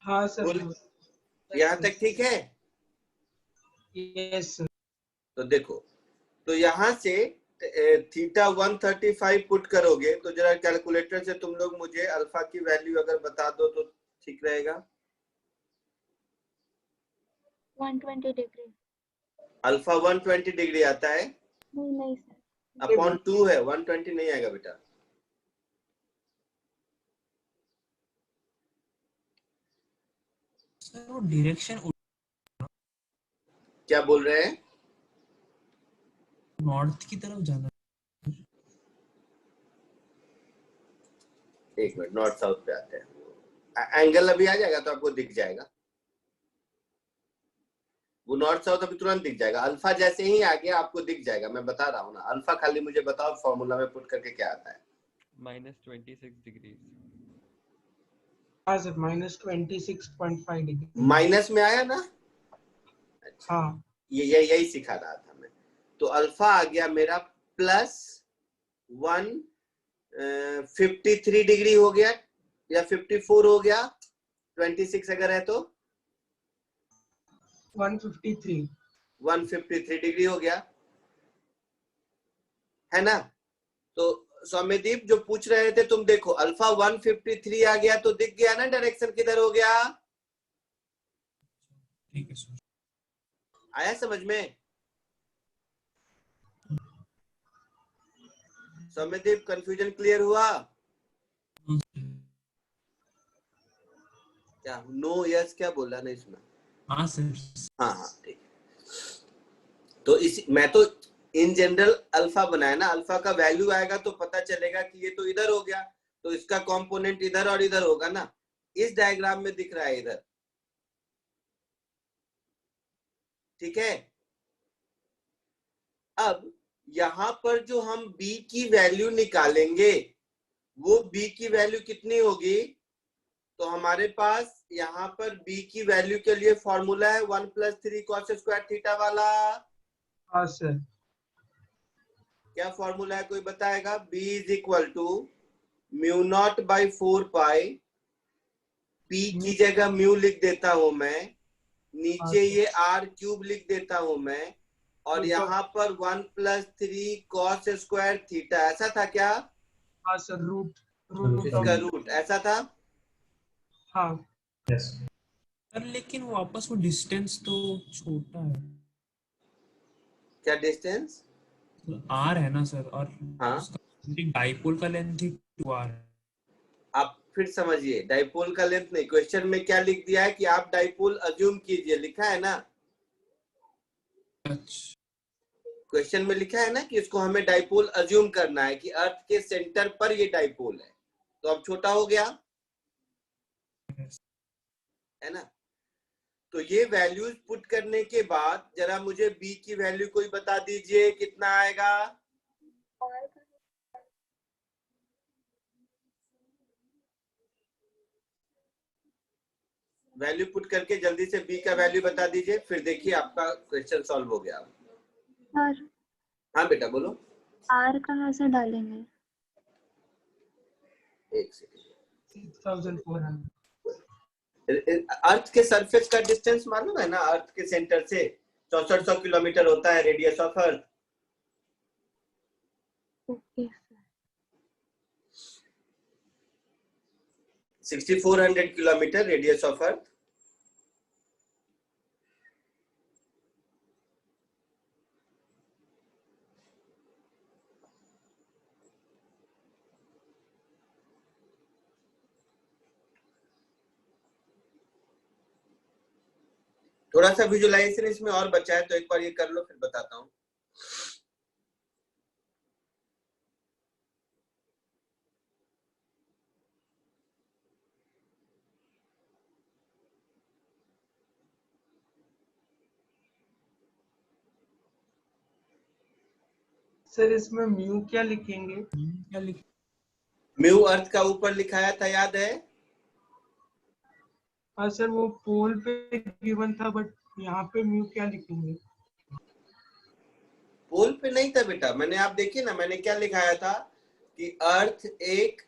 हाँ सर। यहाँ तक ठीक है? Yes sir. तो देखो, तो यहाँ से थीटा 135 पुट करोगे तो जरा कैलकुलेटर से तुम लोग मुझे अल्फा की वैल्यू अगर बता दो तो ठीक रहेगा। 120 डिग्री। अल्फा 120 डिग्री आता है, नहीं सर। अपॉन 2 है, 120 नहीं आएगा बेटा। सर वो डायरेक्शन क्या बोल रहे हैं? नॉर्थ की तरफ जाना। एक मिनट, नॉर्थ साउथ पे आते हैं। एंगल अभी आ जाएगा तो आपको दिख जाएगा, वो नॉर्थ साउथ अभी तुरंत दिख जाएगा। अल्फा जैसे ही आ गया आपको दिख जाएगा, मैं बता रहा हूँ ना। अल्फा खाली मुझे बताओ फॉर्मूला में पुट करके क्या आता है। -26 डिग्री। हाँ सर, -26.5 डिग्री। माइनस में आया ना? अच्छा, हाँ ये यही सिखा रहा था मैं। तो अल्फा आ गया मेरा +153 डिग्री हो गया, या 54 हो गया। 26 अगर है तो 153 डिग्री हो गया, है ना? तो सौम्यदीप जो पूछ रहे थे, तुम देखो अल्फा 153 आ गया तो दिख गया ना डायरेक्शन किधर हो गया। ठीक है सर। आया समझ में? सौम्यदीप कंफ्यूजन क्लियर हुआ क्या? नो यस क्या बोला, नहीं सुना? हाँ सर। हाँ हाँ ठीक है। तो इस मैं तो इन जनरल अल्फा बनाया ना, अल्फा का वैल्यू आएगा तो पता चलेगा कि ये तो इधर हो गया, तो इसका कंपोनेंट इधर और इधर होगा ना। इस डायग्राम में दिख रहा है इधर, ठीक है? अब यहां पर जो हम b की वैल्यू निकालेंगे, वो b की वैल्यू कितनी होगी? तो हमारे पास यहाँ पर b की वैल्यू के लिए फॉर्मूला है 1 + 3 cos स्क्वायर थीटा वाला। हाँ सर। क्या फॉर्मूला है, कोई बताएगा? b = μ0/4 p की जगह म्यू लिख देता हूं मैं, नीचे ये r³ लिख देता हूं मैं, और यहाँ पर 1 + 3 cos स्क्वायर थीटा। ऐसा था क्या? हाँ सर, रूट इसका रूट ऐसा था। हाँ यस सर लेकिन वापस वो डिस्टेंस तो छोटा है। क्या डिस्टेंस? आर है ना सर, और हाँ, उसका डाइपोल का लेंथ ही 2r है। आप फिर समझिए, डाइपोल का लेंथ नहीं, क्वेश्चन में क्या लिख दिया है कि आप डाइपोल अज्यूम कीजिए, लिखा है ना? अच्छा क्वेश्चन में लिखा है ना कि इसको हमें डाइपोल अज्यूम करना है कि अर्थ के सेंटर पर ये डाइपोल है, तो अब छोटा हो गया, है ना? तो ये वैल्यूज पुट करने के बाद जरा मुझे b की वैल्यू कोई बता दीजिए कितना आएगा। वैल्यू पुट करके जल्दी से b का वैल्यू बता दीजिए, फिर देखिए आपका क्वेश्चन सॉल्व हो गया। सर हाँ बेटा बोलो। आर कहाँ से डालेंगे? एक सेकंड। 6400। अर्थ के सरफेस का डिस्टेंस मालूम है ना? अर्थ के सेंटर से 6400 किलोमीटर होता है radius of earth. Okay 6400 kilometre radius of earth. थोड़ा सा विजुअलाइजेशन इसमें और बचा है, तो एक बार ये कर लो फिर बताता हूँ। सर इसमें म्यू क्या लिखेंगे? क्या लिख म्यू अर्थ का ऊपर लिखाया था, याद है? हाँ सर, वो पोल पे गिवन था, बट यहाँ पे म्यू क्या लिखेंगे? पोल पे नहीं था बेटा, मैंने आप देखिए ना, मैंने क्या लिखाया था कि अर्थ एक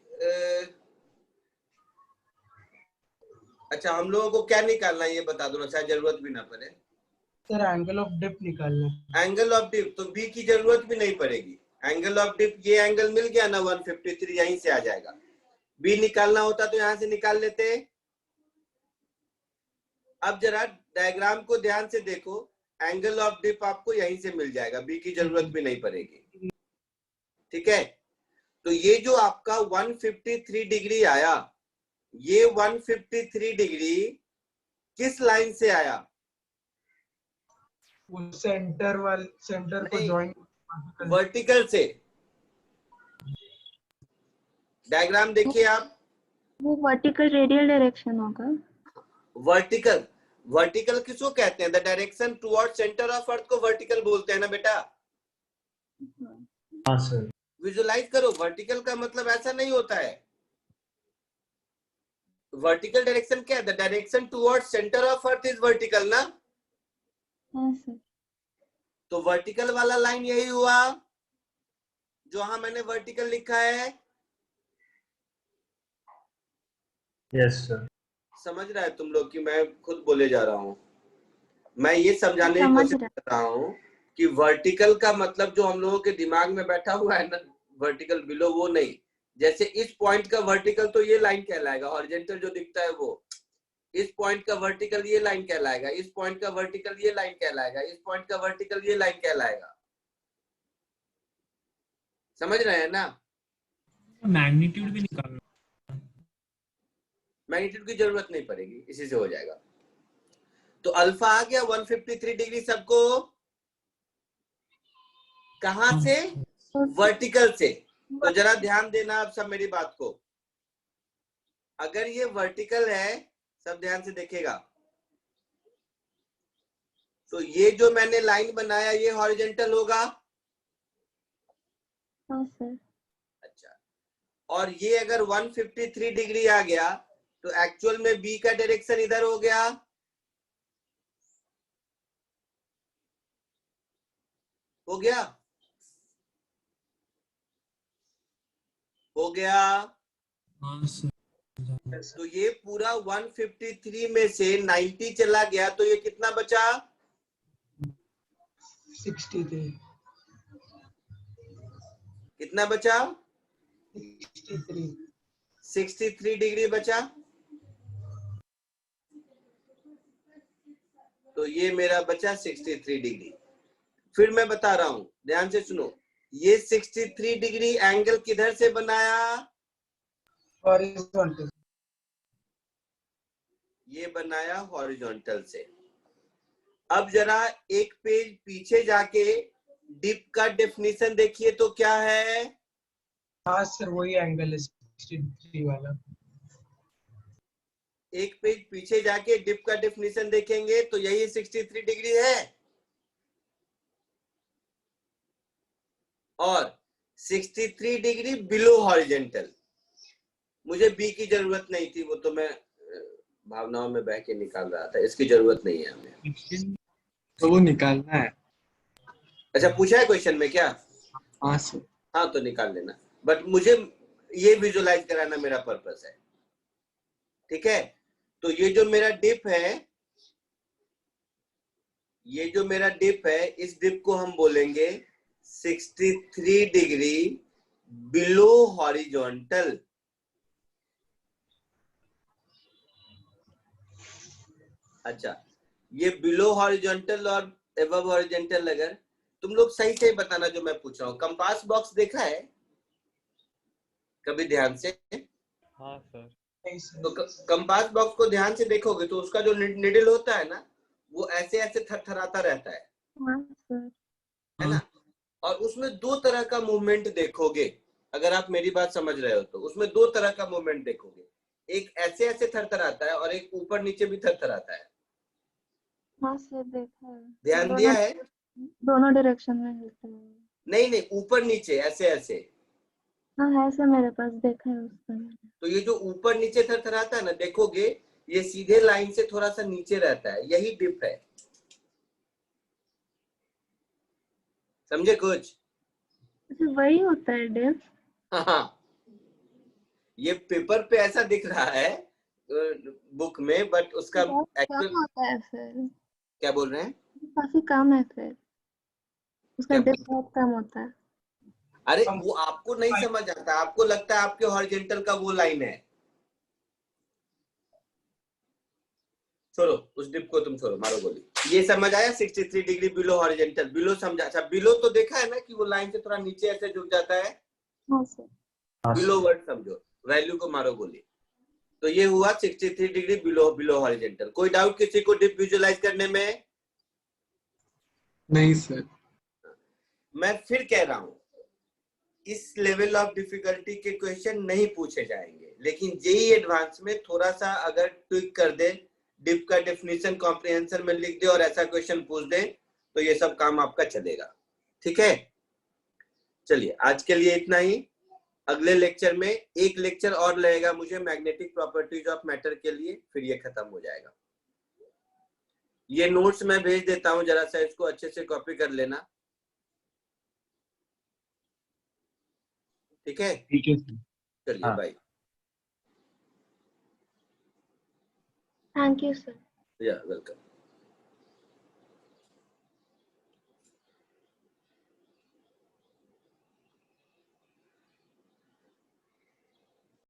अच्छा, हम लोगों को क्या निकालना है ये बता दो ना, शायद जरूरत भी ना पड़े। सर एंगल ऑफ डिप निकालना है। एंगल ऑफ डिप, तो बी की जरूरत भी नहीं पड़ेगी। एंगल ऑफ डिप, ये एंगल मिल गया ना 153, यहीं से आ जाएगा। बी निकालना होता तो यहां से निकाल लेते। अब जरा डायग्राम को ध्यान से देखो, एंगल ऑफ डिप आपको यहीं से मिल जाएगा, बी की जरूरत भी नहीं पड़ेगी। ठीक है, तो ये जो आपका 153 डिग्री आया, ये 153 डिग्री किस लाइन से आया? वो सेंटर को नहीं, ज्वाइन वर्टिकल से। डायग्राम देखिए आप, वो वर्टिकल रेडियल डायरेक्शन होगा। वर्टिकल, वर्टिकल किसको कहते हैं? The direction toward centre of earth को वर्टिकल बोलते हैं ना बेटा। हाँ सर। विजुलाइज करो, वर्टिकल का मतलब ऐसा नहीं होता है। वर्टिकल डायरेक्शन क्या है? The direction toward centre of earth is vertical ना। हाँ सर। तो वर्टिकल वाला लाइन यही हुआ जो हाँ मैंने वर्टिकल लिखा है। Yes sir. समझ रहा है तुम लोग कि मैं खुद बोले जा रहा हूँ? मैं ये समझाने की समझ कोशिश कर रहा हूँ कि वर्टिकल का मतलब जो हम लोगों के दिमाग में बैठा हुआ है ना, वर्टिकल बिलो, वो नहीं। जैसे इस पॉइंट का वर्टिकल तो ये लाइन कहलाएगा, हॉरिजॉन्टल जो दिखता है वो। इस पॉइंट का वर्टिकल ये लाइन कहलाएगा, इस पॉइंट का वर्टिकल ये लाइन कहलाएगा, इस पॉइंट का वर्टिकल ये लाइन कहलाएगा। समझ रहे हैं ना? मैग्नीट्यूड भी निकालना। मैग्नीट्यूड की जरूरत नहीं पड़ेगी, इसी से हो जाएगा। तो अल्फा आ गया 153 डिग्री सबको। कहां से? वर्टिकल से। तो जरा ध्यान देना आप सब मेरी बात को। अगर ये वर्टिकल है, सब ध्यान से देखेगा, तो ये जो मैंने लाइन बनाया ये हॉरिजॉन्टल होगा। हाँ सर। अच्छा, और ये अगर 153 डिग्री आ गया तो एक्चुअल में बी का डायरेक्शन इधर हो गया। हो गया? हो गया? हाँ सर। तो ये पूरा 153 में से 90 चला गया, तो ये कितना बचा? 63। कितना बचा? 63। 63 डिग्री बचा। तो ये मेरा बचा 63 डिग्री। फिर मैं बता रहा हूं, ध्यान से सुनो। ये 63 डिग्री एंगल किधर से बनाया? हॉरिजॉन्टल। ये बनाया हॉरिजॉन्टल से। अब जरा एक पेज पीछे जाके डिप का डेफिनेशन देखिए तो क्या है? हाँ सर, वही एंगल है 63 वाला। एक पेज पीछे जाके डिप का डेफिनेशन देखेंगे तो यही 63 डिग्री है। और 63 डिग्री बिलो हॉरिजॉन्टल। मुझे बी की जरूरत नहीं थी, वो तो मैं भावनाओं में बह के निकाल रहा था, इसकी जरूरत नहीं है हमें। तो वो निकालना है। अच्छा, पूछा है क्वेश्चन में क्या? हाँ सर। हाँ तो निकाल लेना, बट मुझे ये विजुलाइज कराना मेरा पर्पस है। ठीक है, तो ये जो मेरा डिप है, ये जो मेरा डिप है, इस डिप को हम बोलेंगे 63 डिग्री बिलो हॉरिजॉन्टल। अच्छा, ये बिलो हॉरिजॉन्टल और एबव हॉरिजॉन्टल, अगर तुम लोग सही से बताना जो मैं पूछ रहा हूँ। कंपास बॉक्स देखा है कभी ध्यान से? हाँ सर। तो कंपास बॉक्स को ध्यान से देखोगे तो उसका जो निडल होता है ना, वो ऐसे ऐसे थरथराता रहता है। हाँ सर। है ना? और उसमें दो तरह का मूवमेंट देखोगे। अगर आप मेरी बात समझ रहे हो तो उसमें दो तरह का मूवमेंट देखोगे। एक ऐसे ऐसे थरथराता है और एक ऊपर नीचे भी थरथराता है। हाँ सर, देखा है। ध्यान दिया है? दोनों डायरेक्शन में हिलता है। नहीं, ऊपर नीचे ऐसे ऐसे। हाँ है सर, मेरे पास देखा है उसका। तो ये जो ऊपर नीचे थरथराता है ना, देखोगे ये सीधे लाइन से थोड़ा सा नीचे रहता है, यही डिप है। समझे कुछ? वही होता है डिप। हाँ, ये पेपर पे ऐसा दिख रहा है बुक में, बट उसका कम एक्चुअल होता है फिर, क्या बोल रहे हैं? काफी कम है फिर, उसका क्या? डिप बहुत कम होता है। अरे वो आपको नहीं समझ आता, आपको लगता है आपके हॉरिजॉन्टल का वो लाइन है। छोड़ो उस डिप को, तुम छोड़ो, मारो गोली। ये समझ आया 63 डिग्री बिलो हॉरिजॉन्टल, बिलो समझा? अच्छा, बिलो तो देखा है ना कि वो लाइन से थोड़ा नीचे ऐसे झुक जाता है। हाँ सर। हाँ बिलो सर। वर्ड समझो, वैल्यू को मारो गोली। तो ये हुआ 63 डिग्री बिलो हॉरिजॉन्टल। कोई डाउट किसी को डिप विजुअलाइज करने में? नहीं सर। मैं फिर कह रहा हूं, इस लेवल ऑफ डिफिकल्टी के क्वेश्चन नहीं पूछे जाएंगे, लेकिन जेई एडवांस में थोड़ा सा अगर ट्विक कर दे, डिप का डेफिनेशन कॉम्प्रिहेंशन में लिख दे और ऐसा क्वेश्चन पूछ दे, तो ये सब काम आपका चलेगा। ठीक है, चलिए आज के लिए इतना ही। अगले लेक्चर में एक लेक्चर और लगेगा मुझे मैग्नेटिक प्रॉपर्टीज ऑफ मैटर के लिए, फिर ये खत्म हो जाएगा। ये नोट्स मैं भेज देता हूं, जरा सा इसको अच्छे से कॉपी कर लेना। ठीक है, ठीक है सर। चलिए हाँ। बाय। Thank you sir. या वेलकम।